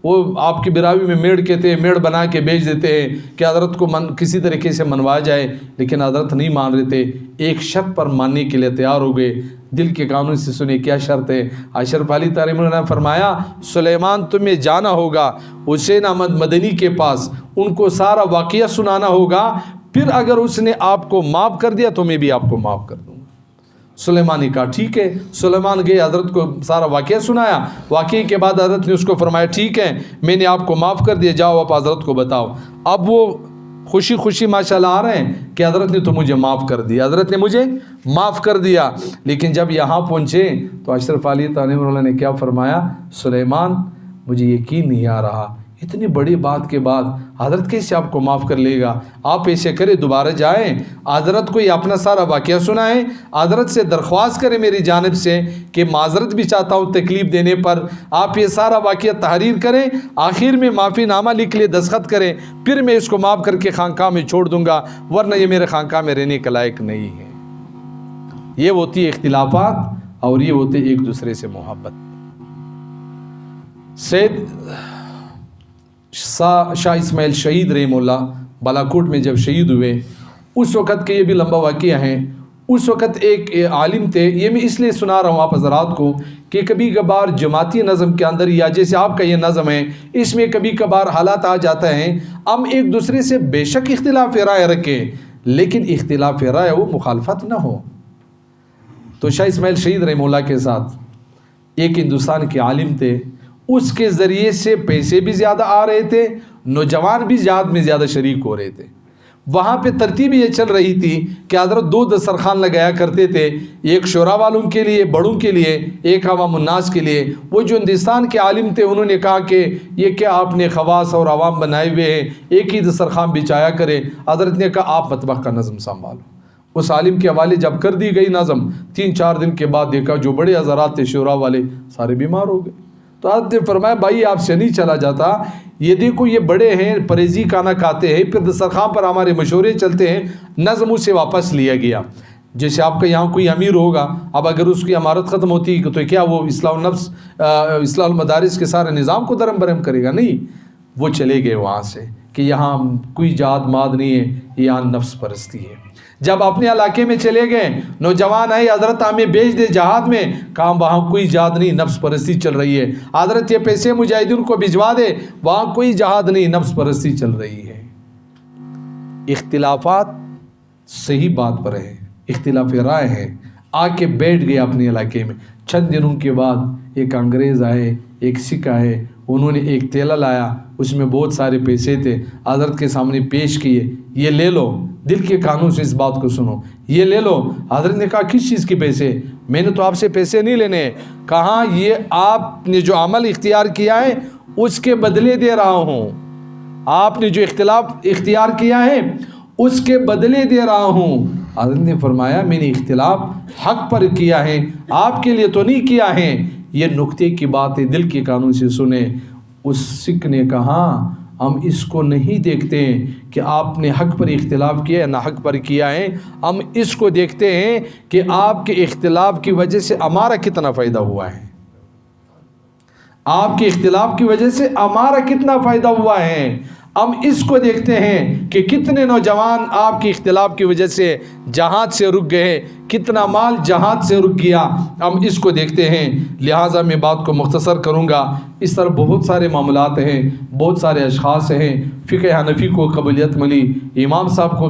Speaker 1: وہ آپ کی براوی میں میڑ کہتے ہیں، میڑ بنا کے بیچ دیتے ہیں کہ حضرت کو کسی طریقے سے منوایا جائے، لیکن حضرت نہیں مان رہے تھے۔ ایک شرط پر ماننے کے لیے تیار ہو گئے، دل کے قانون سے سنے کیا شرط ہے۔ اشرف علی تھانوی نے فرمایا سلیمان تمہیں جانا ہوگا حسین احمد مدنی کے پاس، ان کو سارا واقعہ سنانا ہوگا، پھر اگر اس نے آپ کو معاف کر دیا تو میں بھی آپ کو معاف کر دوں گا۔ سلیمان نے کہا ٹھیک ہے۔ سلیمان گئے، حضرت کو سارا واقعہ سنایا۔ واقعے کے بعد حضرت نے اس کو فرمایا ٹھیک ہے میں نے آپ کو معاف کر دیا، جاؤ آپ حضرت کو بتاؤ۔ اب وہ خوشی خوشی ماشاءاللہ آ رہے ہیں کہ حضرت نے تو مجھے معاف کر دیا، حضرت نے مجھے معاف کر دیا۔ لیکن جب یہاں پہنچے تو اشرف علی تھانوی نے کیا فرمایا، سلیمان مجھے یقین نہیں آ رہا، اتنی بڑی بات کے بعد حضرت کیسے آپ کو معاف کر لے گا؟ آپ ایسے کرے دوبارہ جائیں، حضرت کو یہ اپنا سارا واقعہ سنائیں، حضرت سے درخواست کریں میری جانب سے کہ معذرت بھی چاہتا ہوں تکلیف دینے پر، آپ یہ سارا واقعہ تحریر کریں، آخر میں معافی نامہ لکھ لے، دستخط کریں، پھر میں اس کو معاف کر کے خانقاہ میں چھوڑ دوں گا، ورنہ یہ میرے خانقاہ میں رہنے کے لائق نہیں ہے۔ یہ ہوتی ہے اختلافات اور یہ ہوتے ایک دوسرے سے محبت۔ سید شاہ اسماعیل شہید رحمہ اللہ بالاکوٹ میں جب شہید ہوئے، اس وقت کے یہ بھی لمبا واقعہ ہیں۔ اس وقت ایک عالم تھے، یہ میں اس لیے سنا رہا ہوں آپ حضرات کو کہ کبھی کبھار جماعتی نظم کے اندر یا جیسے آپ کا یہ نظم ہے اس میں کبھی کبھار حالات آ جاتا ہے، ہم ایک دوسرے سے بے شک اختلاف رائے رکھیں لیکن اختلاف رائے وہ مخالفت نہ ہو۔ تو شاہ اسماعیل شہید رحمہ اللہ کے ساتھ ایک ہندوستان کے عالم تھے، اس کے ذریعے سے پیسے بھی زیادہ آ رہے تھے، نوجوان بھی زیادہ میں زیادہ شریک ہو رہے تھے۔ وہاں پہ ترتیب یہ چل رہی تھی کہ حضرت 2 دسترخوان لگایا کرتے تھے، ایک شورا والوں کے لیے، بڑوں کے لیے، ایک عوام الناس کے لیے۔ وہ جو ہندوستان کے عالم تھے انہوں نے کہا کہ یہ کیا آپ نے خواص اور عوام بنائے ہوئے ہیں، ایک ہی دسترخوان بچایا کرے۔ حضرت نے کہا آپ مطبخ کا نظم سنبھالو۔ اس عالم کے حوالے جب کر دی گئی نظم، 3-4 دن کے بعد دیکھا جو بڑے حضرات تھے شورا والے سارے بیمار ہو گئے۔ تو حضرت نے فرمایا بھائی آپ سے نہیں چلا جاتا، یہ دیکھو یہ بڑے ہیں، پرہیزی کھانا کھاتے ہیں، پھر دسترخوان پر ہمارے مشورے چلتے ہیں۔ نظم سے واپس لیا گیا۔ جیسے آپ کا یہاں کوئی امیر ہوگا، اب اگر اس کی عمارت ختم ہوتی تو کیا وہ اصلاح النفس، اصلاح المدارس کے سارے نظام کو درم برہم کرے گا؟ نہیں، وہ چلے گئے وہاں سے کہ یہاں کوئی جات ماد نہیں ہے، یہاں نفس پرستی ہے۔ جب اپنے علاقے میں چلے گئے، نوجوان آئے حضرت ہمیں بیچ دے جہاد میں، کہا وہاں کوئی جہاد نہیں، نفس پرستی چل رہی ہے۔ حضرت یہ پیسے مجاہدین کو بھجوا دے، وہاں کوئی جہاد نہیں، نفس پرستی چل رہی ہے۔ اختلافات صحیح بات پر ہے، اختلاف رائے ہے، آ کے بیٹھ گئے اپنے علاقے میں۔ چند دنوں کے بعد ایک انگریز آئے، ایک سکھ آئے، انہوں نے ایک تیلا لایا، اس میں بہت سارے پیسے تھے، حضرت کے سامنے پیش کیے، یہ لے لو، دل کے کانوں سے اس بات کو سنو، یہ لے لو۔ حضرت نے کہا کس چیز کے پیسے؟ میں نے تو آپ سے پیسے نہیں لینے۔ کہا یہ آپ نے جو عمل اختیار کیا ہے اس کے بدلے دے رہا ہوں، آپ نے جو اختلاف اختیار کیا ہے اس کے بدلے دے رہا ہوں۔ حضرت نے فرمایا میں نے اختلاف حق پر کیا ہے، آپ کے لیے تو نہیں کیا ہے، یہ نقطے کی بات ہے، دل کے کانوں سے سنیں۔ اس سکھ نے کہا ہم اس کو نہیں دیکھتے ہیں کہ آپ نے حق پر اختلاف کیا ہے نہ حق پر کیا ہے، ہم اس کو دیکھتے ہیں کہ آپ کے اختلاف کی وجہ سے ہمارا کتنا فائدہ ہوا ہے، آپ کے اختلاف کی وجہ سے ہمارا کتنا فائدہ ہوا ہے۔ ہم اس کو دیکھتے ہیں کہ کتنے نوجوان آپ کے اختلاف کی وجہ سے جہاد سے رک گئے، کتنا مال جہاد سے رک گیا، ہم اس کو دیکھتے ہیں۔ لہٰذا میں بات کو مختصر کروں گا۔ اس طرح بہت سارے معاملات ہیں، بہت سارے اشخاص ہیں۔ فقہ حنفی کو قبولیت ملی، امام صاحب کو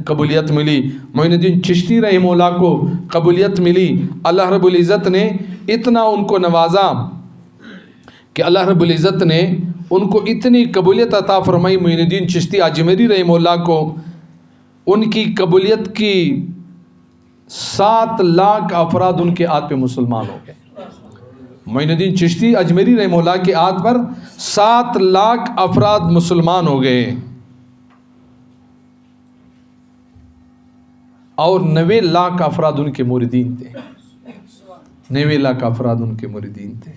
Speaker 1: قبولیت ملی، معین الدین چشتی رحمہ اللہ کو قبولیت ملی۔ اللہ رب العزت نے اتنا ان کو نوازا کہ اللہ رب العزت نے ان کو اتنی قبولیت عطا فرمائی۔ معین الدین چشتی اجمیری رحمہ اللہ کو ان کی قبولیت کی 7 لاکھ افراد ان کے ہاتھ پہ مسلمان ہو گئے۔ معین الدین چشتی اجمیری رحمہ اللہ کے ہاتھ پر 7 لاکھ افراد مسلمان ہو گئے، اور 90 لاکھ افراد ان کے مریدین تھے۔ 90 لاکھ افراد ان کے مریدین تھے۔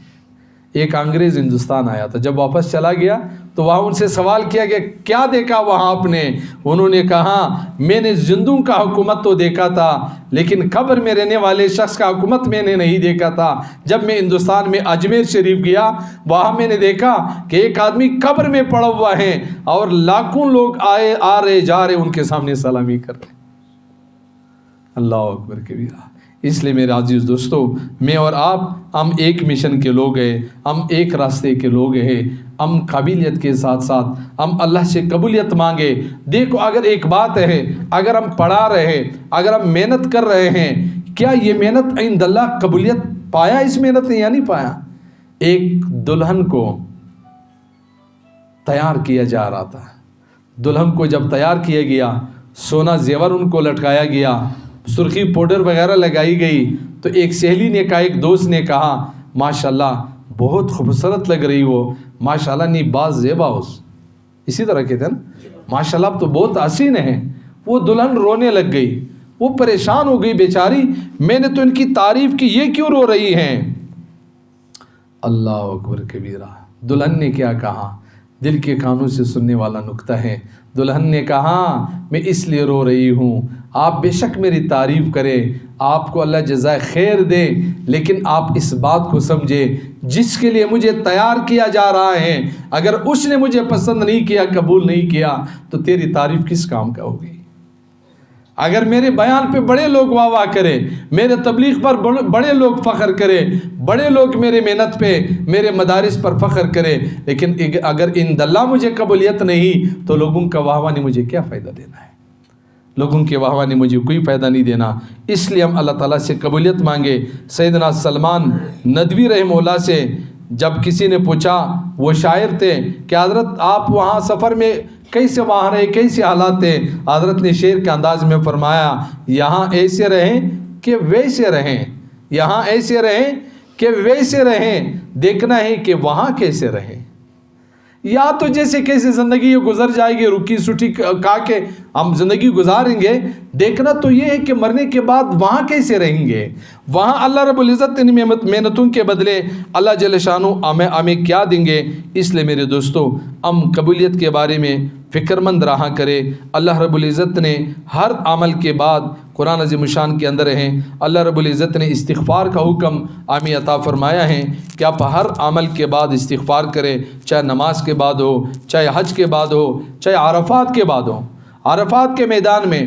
Speaker 1: ایک انگریز ہندوستان آیا تھا، جب واپس چلا گیا تو وہاں ان سے سوال کیا کہ کیا دیکھا وہاں آپ نے؟ انہوں نے کہا میں نے زندوں کا حکومت تو دیکھا تھا، لیکن قبر میں رہنے والے شخص کا حکومت میں نے نہیں دیکھا تھا۔ جب میں ہندوستان میں اجمیر شریف گیا، وہاں میں نے دیکھا کہ ایک آدمی قبر میں پڑا ہوا ہے اور لاکھوں لوگ آ رہے جا رہے ان کے سامنے سلامی کر رہے۔ اللہ اکبر کبیرہ۔ اس لیے میرے عزیز دوستو، میں اور آپ ہم ایک مشن کے لوگ ہیں، ہم ایک راستے کے لوگ ہیں۔ ہم قابلیت کے ساتھ ساتھ ہم اللہ سے قبولیت مانگے۔ دیکھو، اگر ایک بات ہے، اگر ہم پڑھا رہے ہیں، اگر ہم محنت کر رہے ہیں، کیا یہ محنت عند اللہ قبولیت پایا اس محنت نے یا نہیں پایا؟ ایک دلہن کو تیار کیا جا رہا تھا، دلہن کو جب تیار کیا گیا، سونا زیور ان کو لٹکایا گیا، سرخی پاؤڈر وغیرہ لگائی گئی، تو ایک سہیلی نے کہا، ایک دوست نے کہا ماشاءاللہ بہت خوبصورت لگ رہی ہو، ماشاءاللہ نی باز زیبا ہوس، اسی طرح کہتے ہیں نا، ماشاءاللہ اب تو بہت حسین ہے۔ وہ دلہن رونے لگ گئی، وہ پریشان ہو گئی بیچاری، میں نے تو ان کی تعریف کی، یہ کیوں رو رہی ہیں؟ اللہ اکبر کبیرہ۔ دلہن نے کیا کہا؟ دل کے کانوں سے سننے والا نکتہ ہے۔ دلہن نے کہا میں اس لیے رو رہی ہوں، آپ بے شک میری تعریف کریں، آپ کو اللہ جزائے خیر دے، لیکن آپ اس بات کو سمجھے جس کے لیے مجھے تیار کیا جا رہا ہے، اگر اس نے مجھے پسند نہیں کیا، قبول نہیں کیا، تو تیری تعریف کس کام کا ہوگی؟ اگر میرے بیان پہ بڑے لوگ واہ واہ کرے، میرے تبلیغ پر بڑے لوگ فخر کرے، بڑے لوگ میرے محنت پہ، میرے مدارس پر فخر کرے، لیکن اگر عند اللہ مجھے قبولیت نہیں، تو لوگوں کا واہ واہ نے مجھے کیا فائدہ دینا ہے؟ لوگوں کے واہ واہ نے مجھے کوئی فائدہ نہیں دینا۔ اس لیے ہم اللہ تعالیٰ سے قبولیت مانگے۔ سیدنا سلمان ندوی رحمہ اللہ سے جب کسی نے پوچھا، وہ شاعر تھے، کہ حضرت آپ وہاں سفر میں کیسے وہاں رہے، کیسے حالات تھے؟ حضرت نے شعر کے انداز میں فرمایا، یہاں ایسے رہیں کہ ویسے رہیں، یہاں ایسے رہیں کہ ویسے رہیں، دیکھنا ہے کہ وہاں کیسے رہیں۔ یا تو جیسے کیسے زندگی گزر جائے گی، رکی سٹی کہا کہ ہم زندگی گزاریں گے، دیکھنا تو یہ ہے کہ مرنے کے بعد وہاں کیسے رہیں گے، وہاں اللہ رب العزت ان محنتوں کے بدلے اللہ جل شانہ ہمیں کیا دیں گے۔ اس لیے میرے دوستو، ہم قبولیت کے بارے میں فکر مند رہا کرے۔ اللہ رب العزت نے ہر عمل کے بعد قرآن عظیم الشان کے اندر ہیں، اللہ رب العزت نے استغفار کا حکم ہمیں عطا فرمایا ہے کہ آپ ہر عمل کے بعد استغفار کریں، چاہے نماز کے بعد ہو، چاہے حج کے بعد ہو، چاہے عرفات کے بعد ہو۔ عرفات کے میدان میں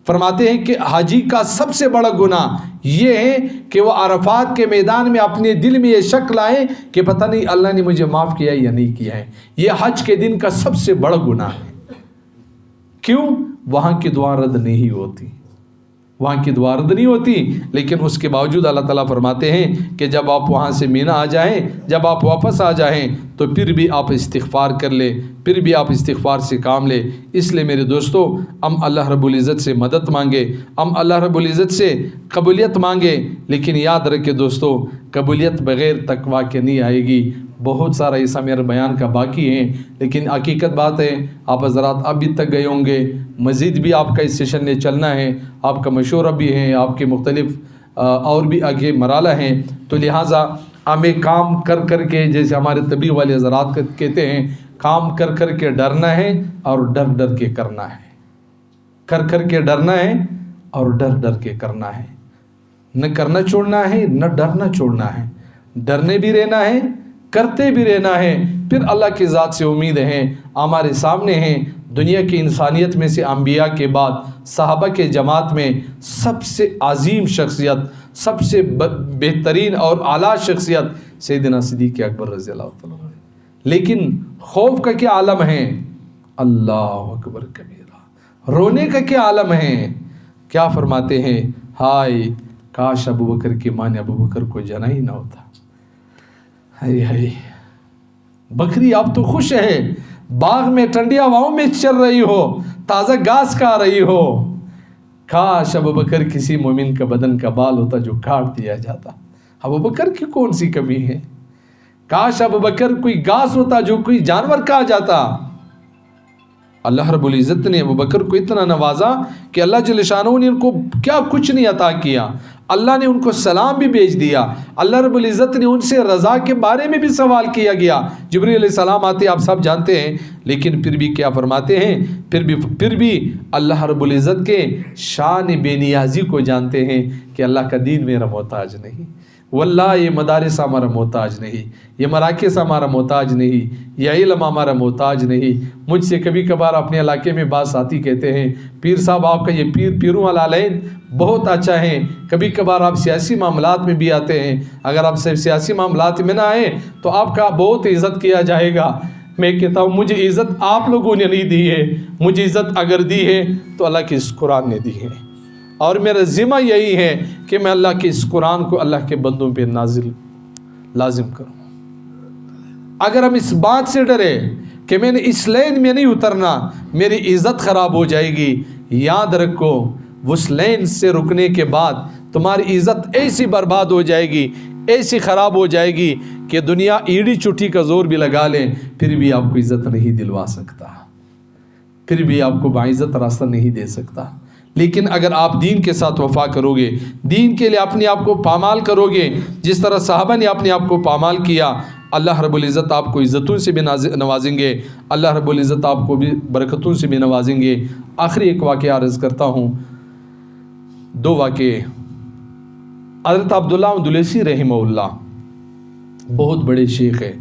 Speaker 1: فرماتے ہیں کہ حاجی کا سب سے بڑا گناہ یہ ہے کہ وہ عرفات کے میدان میں اپنے دل میں یہ شک لائیں کہ پتہ نہیں اللہ نے مجھے معاف کیا یا نہیں کیا ہے۔ یہ حج کے دن کا سب سے بڑا گناہ ہے۔ کیوں؟ وہاں کی دعا رد نہیں ہوتی، وہاں کی دعا رد نہیں ہوتی، لیکن اس کے باوجود اللہ تعالیٰ فرماتے ہیں کہ جب آپ وہاں سے مینا آ جائیں، جب آپ واپس آ جائیں، تو پھر بھی آپ استغفار کر لیں، پھر بھی آپ استغفار سے کام لیں۔ اس لیے میرے دوستو، ہم اللہ رب العزت سے مدد مانگے، ہم اللہ رب العزت سے قبولیت مانگے، لیکن یاد رکھے دوستو، قبولیت بغیر تقویٰ کے نہیں آئے گی۔ بہت سارا ایسا میرے بیان کا باقی ہے، لیکن حقیقت بات ہے آپ حضرات ابھی تک گئے ہوں گے، مزید بھی آپ کا اس سیشن میں چلنا ہے، آپ کا مشورہ بھی ہے، آپ کے مختلف اور بھی آگے مرحلہ ہیں، تو لہٰذا ہمیں کام کر کر کے، جیسے ہمارے تبلیغ والے حضرات کہتے ہیں، کام کر کر کے ڈرنا ہے اور ڈر ڈر کے کرنا ہے، کر کر کے ڈرنا ہے اور ڈر ڈر کے کرنا ہے، نہ کرنا چھوڑنا ہے نہ ڈرنا چھوڑنا ہے، ڈرنے بھی رہنا ہے، کرتے بھی رہنا ہے۔ پھر اللہ کی ذات سے امید ہیں، ہمارے سامنے ہیں دنیا کی انسانیت میں سے انبیاء کے بعد صحابہ کے جماعت میں سب سے عظیم شخصیت، سب سے بہترین اور اعلیٰ شخصیت سیدنا صدیق اکبر رضی اللہ عنہ۔ لیکن خوف کا کیا عالم ہے؟ اللہ اکبر کبیرہ۔ رونے کا کیا عالم ہے؟ کیا فرماتے ہیں؟ ہائے کاش ابو بکر کی ماں نے ابو بکر کو جنا ہی نہ ہوتا۔ ہائے ہائے، بکری اب تو خوش ہے، باغ میں ٹھنڈی ہواؤں میں چل رہی ہو، تازہ گھاس کھا رہی ہو۔ کاش ابو بکر کسی مومن کا بدن کا بال ہوتا جو کاٹ دیا جاتا۔ ابو بکر کی کون سی کمی ہے؟ کاش ابو بکر کوئی گھاس ہوتا جو کوئی جانور کھا جاتا۔ اللہ رب العزت نے ابو بکر کو اتنا نوازا کہ اللہ جل شانہ نے ان کو کیا کچھ نہیں عطا کیا، اللہ نے ان کو سلام بھی بھیج دیا۔ اللہ رب العزت نے ان سے رضا کے بارے میں بھی سوال کیا گیا، جبریل علیہ السلام آتے آپ سب جانتے ہیں، لیکن پھر بھی کیا فرماتے ہیں؟ پھر بھی اللہ رب العزت کے شان بے نیازی کو جانتے ہیں کہ اللہ کا دین میرا محتاج نہیں، واللہ یہ مدارس ہمارا محتاج نہیں، یہ مراکز ہمارا محتاج نہیں، یہ علم ہمارا محتاج نہیں۔ مجھ سے کبھی کبھار اپنے علاقے میں بعض ساتھی کہتے ہیں پیر صاحب آپ کا یہ پیروں والا لائن بہت اچھا ہے، کبھی کبھار آپ سیاسی معاملات میں بھی آتے ہیں، اگر آپ سیاسی معاملات میں نہ آئیں تو آپ کا بہت عزت کیا جائے گا۔ میں کہتا ہوں مجھے عزت آپ لوگوں نے نہیں دی ہے، مجھے عزت اگر دی ہے تو اللہ کے اس قرآن نے دی ہے، اور میرا ذمہ یہی ہے کہ میں اللہ کے اس قرآن کو اللہ کے بندوں پہ لازم کروں۔ اگر ہم اس بات سے ڈرے کہ میں نے اس لین میں نہیں اترنا، میری عزت خراب ہو جائے گی، یاد رکھو اس لین سے رکنے کے بعد تمہاری عزت ایسی برباد ہو جائے گی، ایسی خراب ہو جائے گی کہ دنیا ایڑی چٹھی کا زور بھی لگا لے پھر بھی آپ کو عزت نہیں دلوا سکتا، پھر بھی آپ کو باعزت راستہ نہیں دے سکتا۔ لیکن اگر آپ دین کے ساتھ وفا کرو گے، دین کے لیے اپنے آپ کو پامال کرو گے، جس طرح صحابہ نے اپنے آپ کو پامال کیا، اللہ رب العزت آپ کو عزتوں سے بھی نوازیں گے، اللہ رب العزت آپ کو بھی برکتوں سے بھی نوازیں گے۔ آخری ایک واقعہ عرض کرتا ہوں، دو واقعے۔ حضرت عبداللہ اندلسی رحمہ اللہ بہت بڑے شیخ ہیں،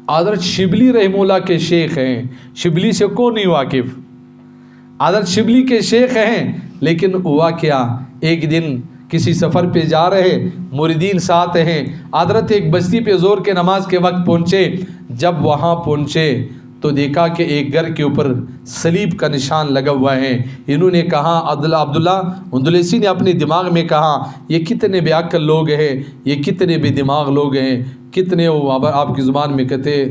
Speaker 1: حضرت شبلی رحمہ اللہ کے شیخ ہیں۔ شبلی سے کون نہیں واقف؟ حضرت شبلی کے شیخ ہیں، لیکن ہوا کیا، ایک دن کسی سفر پہ جا رہے، مریدین ساتھ ہیں، حضرت ایک بستی پہ زور کے نماز کے وقت پہنچے۔ جب وہاں پہنچے تو دیکھا کہ ایک گھر کے اوپر صلیب کا نشان لگا ہوا ہے۔ انہوں نے کہا، عبداللہ اندلسی نے اپنے دماغ میں کہا، یہ کتنے بے عقل لوگ ہیں، یہ کتنے بے دماغ لوگ ہیں، کتنے آپ کی زبان میں کہتے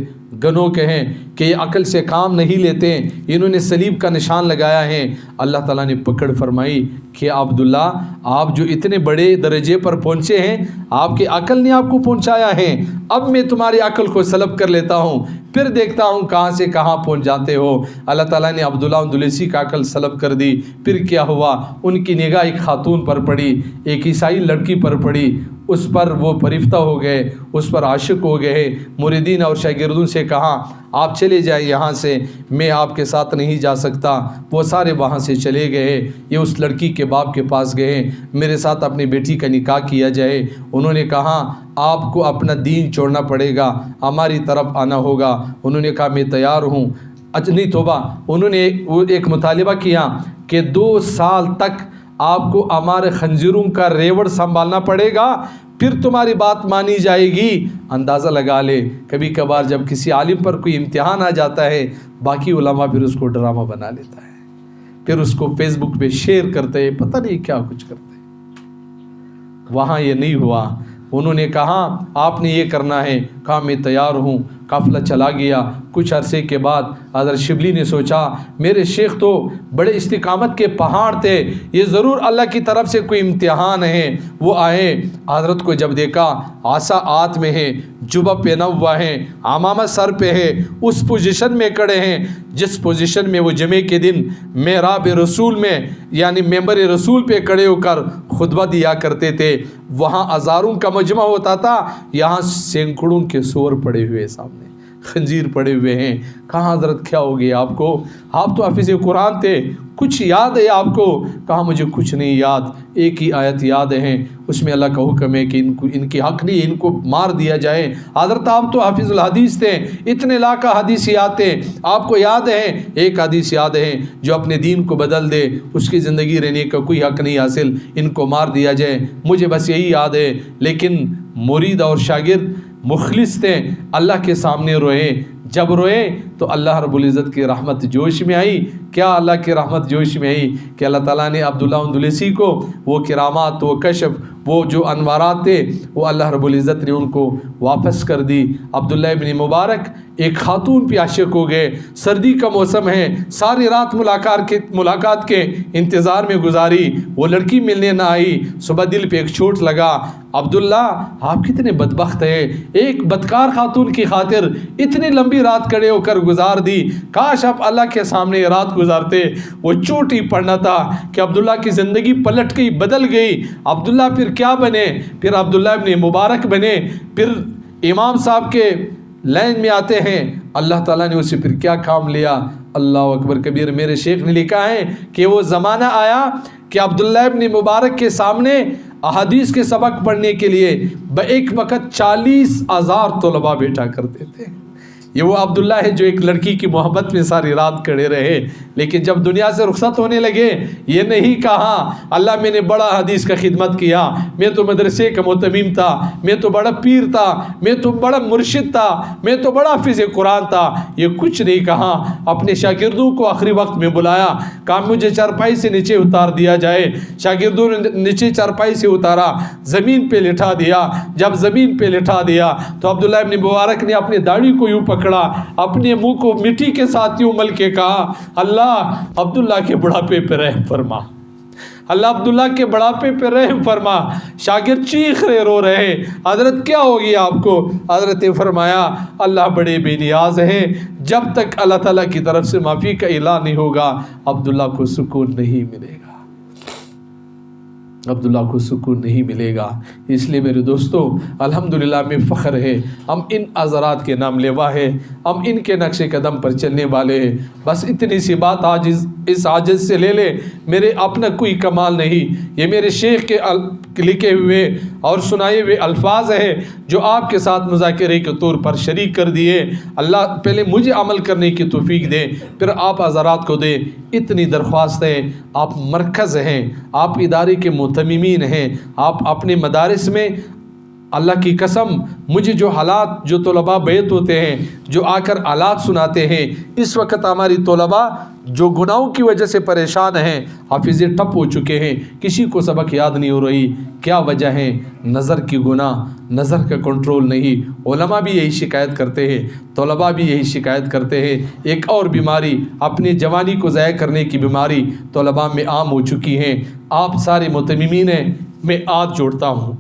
Speaker 1: گنو کہیں کہ یہ عقل سے کام نہیں لیتے، انہوں نے صلیب کا نشان لگایا ہے۔ اللہ تعالیٰ نے پکڑ فرمائی کہ عبداللہ آپ جو اتنے بڑے درجے پر پہنچے ہیں، آپ کی عقل نے آپ کو پہنچایا ہے، اب میں تمہاری عقل کو سلب کر لیتا ہوں، پھر دیکھتا ہوں کہاں سے کہاں پہنچ جاتے ہو۔ اللہ تعالیٰ نے عبداللہ اندلسی کا عقل سلب کر دی۔ پھر کیا ہوا، ان کی نگاہ ایک خاتون پر پڑی، ایک عیسائی لڑکی پر پڑی، اس پر وہ فریفتہ ہو گئے، اس پر عاشق ہو گئے۔ مریدین اور شاگردوں سے کہا آپ چلے جائیں یہاں سے، میں آپ کے ساتھ نہیں جا سکتا۔ وہ سارے وہاں سے چلے گئے، یہ اس لڑکی کے باپ کے پاس گئے، میرے ساتھ اپنی بیٹی کا نکاح کیا جائے۔ انہوں نے کہا آپ کو اپنا دین چھوڑنا پڑے گا، ہماری طرف آنا ہوگا۔ انہوں نے کہا میں تیار ہوں۔ نہیں توبہ، انہوں نے ایک مطالبہ کیا کہ 2 سال تک آپ کو ہمارے خنزیروں کا ریوڑ سنبھالنا پڑے گا، پھر تمہاری بات مانی جائے گی۔ اندازہ لگا لے، کبھی کبھار جب کسی عالم پر کوئی امتحان آ جاتا ہے، باقی علماء پھر اس کو ڈرامہ بنا لیتا ہے، پھر اس کو فیس بک پہ شیئر کرتے ہیں، پتہ نہیں کیا کچھ کرتے ہیں۔ وہاں یہ نہیں ہوا۔ انہوں نے کہا آپ نے یہ کرنا ہے، کہا میں تیار ہوں۔ قافلہ چلا گیا۔ کچھ عرصے کے بعد حضرت شبلی نے سوچا میرے شیخ تو بڑے استقامت کے پہاڑ تھے، یہ ضرور اللہ کی طرف سے کوئی امتحان ہے۔ وہ آئے، حضرت کو جب دیکھا عصا ہاتھ میں ہے، جبہ پہنا ہوا ہے، عمامہ سر پہ ہے، اس پوزیشن میں کھڑے ہیں جس پوزیشن میں وہ جمعے کے دن محراب رسول میں یعنی ممبر رسول پہ کھڑے ہو کر خطبہ دیا کرتے تھے۔ وہاں ہزاروں کا مجمع ہوتا تھا، یہاں سینکڑوں کے سور پڑے ہوئے سامنے، خنزیر پڑے ہوئے ہیں. کہاں حضرت کیا ہو گیا آپ کو؟ آپ تو حافظ قرآن تھے, کچھ یاد ہے آپ کو؟ کہا مجھے کچھ نہیں یاد, ایک ہی آیت یاد ہے, اس میں اللہ کا حکم ہے کہ ان کی حق نہیں, ان کو مار دیا جائے. حضرت آپ تو حافظ الحدیث تھے, اتنے لاکھ حدیث یاد تھے, آپ کو یاد ہے ایک حدیث یاد ہے جو اپنے دین کو بدل دے اس کی زندگی رہنے کا کوئی حق نہیں حاصل, ان کو مار دیا جائے. مجھے بس یہی یاد ہے. لیکن مرید اور شاگرد مخلص تھے, اللہ کے سامنے روئے. جب روئے تو اللہ رب العزت کی رحمت جوش میں آئی. کیا اللہ کی رحمت جوش میں آئی کہ اللہ تعالیٰ نے عبداللہ اندلسی کو وہ کرامات, وہ کشف, وہ جو انوارات تھے وہ اللہ رب العزت نے ان کو واپس کر دی. عبداللہ ابن مبارک ایک خاتون پہ عاشق ہو گئے. سردی کا موسم ہے, ساری رات ملاقات کے انتظار میں گزاری, وہ لڑکی ملنے نہ آئی. صبح دل پہ ایک چوٹ لگا, عبداللہ آپ کتنے بدبخت ہیں, ایک بدکار خاتون کی خاطر اتنی لمبی رات کھڑے ہو کر گزار دی. کاش آپ اللہ کے سامنے رات گزارتے. وہ چوٹ ہی پڑنا تھا کہ عبداللہ کی زندگی پلٹ گئی, بدل گئی. عبداللہ پھر کیا بنے؟ پھر عبداللہ ابن مبارک بنے. پھر امام صاحب کے لائن میں آتے ہیں. اللہ تعالیٰ نے اسے پھر کیا کام لیا؟ اللہ اکبر کبیر. میرے شیخ نے لکھا ہے کہ وہ زمانہ آیا کہ عبداللہ ابن مبارک کے سامنے احادیث کے سبق پڑھنے کے لیے ایک وقت 40,000 طلباء بیٹھا کرتے تھے. یہ وہ عبداللہ ہے جو ایک لڑکی کی محبت میں ساری رات کھڑے رہے. لیکن جب دنیا سے رخصت ہونے لگے, یہ نہیں کہا اللہ میں نے بڑا حدیث کا خدمت کیا, میں تو مدرسے کا متمم تھا, میں تو بڑا پیر تھا, میں تو بڑا مرشد تھا, میں تو بڑا حافظ قرآن تھا. یہ کچھ نہیں کہا. اپنے شاگردوں کو آخری وقت میں بلایا, کہا مجھے چارپائی سے نیچے اتار دیا جائے. شاگردوں نے نیچے چارپائی سے اتارا, زمین پہ لٹھا دیا. جب زمین پہ لٹھا دیا تو عبداللہ ابن مبارک نے اپنی داڑھی کو یوں پکڑا, اپنے منہ کو مٹی کے ساتھ یوں مل کے کہا, اللہ عبداللہ کے بڑھاپے پہ رحم فرما, اللہ عبداللہ کے بڑھاپے پہ رحم فرما. شاگرد چیخ رہے, رو رہے, حضرت کیا ہو گیا آپ کو؟ حضرت نے فرمایا اللہ بڑے بے نیاز ہیں, جب تک اللہ تعالیٰ کی طرف سے معافی کا اعلان نہیں ہوگا عبداللہ کو سکون نہیں ملے گا, عبداللہ کو سکون نہیں ملے گا. اس لیے میرے دوستو الحمدللہ میں فخر ہے, ہم ان حضرات کے نام لیوا ہے, ہم ان کے نقش قدم پر چلنے والے ہیں. بس اتنی سی بات اس عاجز سے لے لے, میرے اپنا کوئی کمال نہیں, یہ میرے شیخ کے لکھے ہوئے اور سنائے ہوئے الفاظ ہیں جو آپ کے ساتھ مذاکرے کے طور پر شریک کر دیے. اللہ پہلے مجھے عمل کرنے کی توفیق دے, پھر آپ حضرات کو دے. اتنی درخواست ہے, آپ مرکز ہیں, آپ ادارے کے متممین ہیں, آپ اپنے مدارس میں اللہ کی قسم مجھے جو حالات, جو طلباء بیت ہوتے ہیں, جو آ کر حالات سناتے ہیں, اس وقت ہماری طلباء جو گناہوں کی وجہ سے پریشان ہیں, حافظ ٹپ ہو چکے ہیں, کسی کو سبق یاد نہیں ہو رہی. کیا وجہ ہے؟ نظر کی گناہ, نظر کا کنٹرول نہیں. علماء بھی یہی شکایت کرتے ہیں, طلباء بھی یہی شکایت کرتے ہیں. ایک اور بیماری, اپنی جوانی کو ضائع کرنے کی بیماری طلباء میں عام ہو چکی ہیں. آپ سارے متممین ہیں, میں ہاتھ جوڑتا ہوں,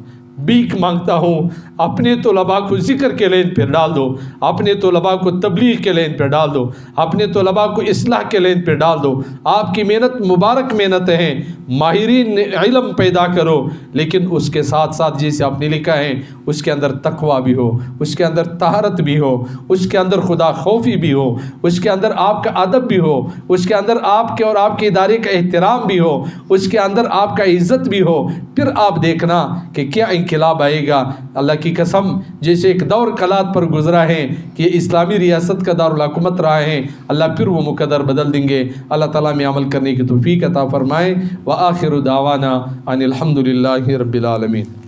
Speaker 1: بھیک مانگتا ہوں, اپنے طلباء کو ذکر کے لین پہ ڈال دو, اپنے طلباء کو تبلیغ کے لین پہ ڈال دو, اپنے طلباء کو اصلاح کے لین پہ ڈال دو. آپ کی محنت مبارک محنت ہیں, ماہرین علم پیدا کرو, لیکن اس کے ساتھ ساتھ جیسے آپ نے لکھا ہے اس کے اندر تقوی بھی ہو, اس کے اندر طہارت بھی ہو, اس کے اندر خدا خوفی بھی ہو, اس کے اندر آپ کا ادب بھی ہو, اس کے اندر آپ کے اور آپ کے ادارے کا احترام بھی ہو, اس کے اندر آپ کا عزت بھی ہو. پھر آپ دیکھنا کہ کیا انقلاب آئے گا. اللہ کی قسم جیسے ایک دور کلات پر گزرا ہے کہ یہ اسلامی ریاست کا دارالحکومت رہا ہے, اللہ پھر وہ مقدر بدل دیں گے. اللہ تعالیٰ میں عمل کرنے کی توفیق عطا فرمائے. وآخر دعوانا ان الحمد للہ رب العالمین.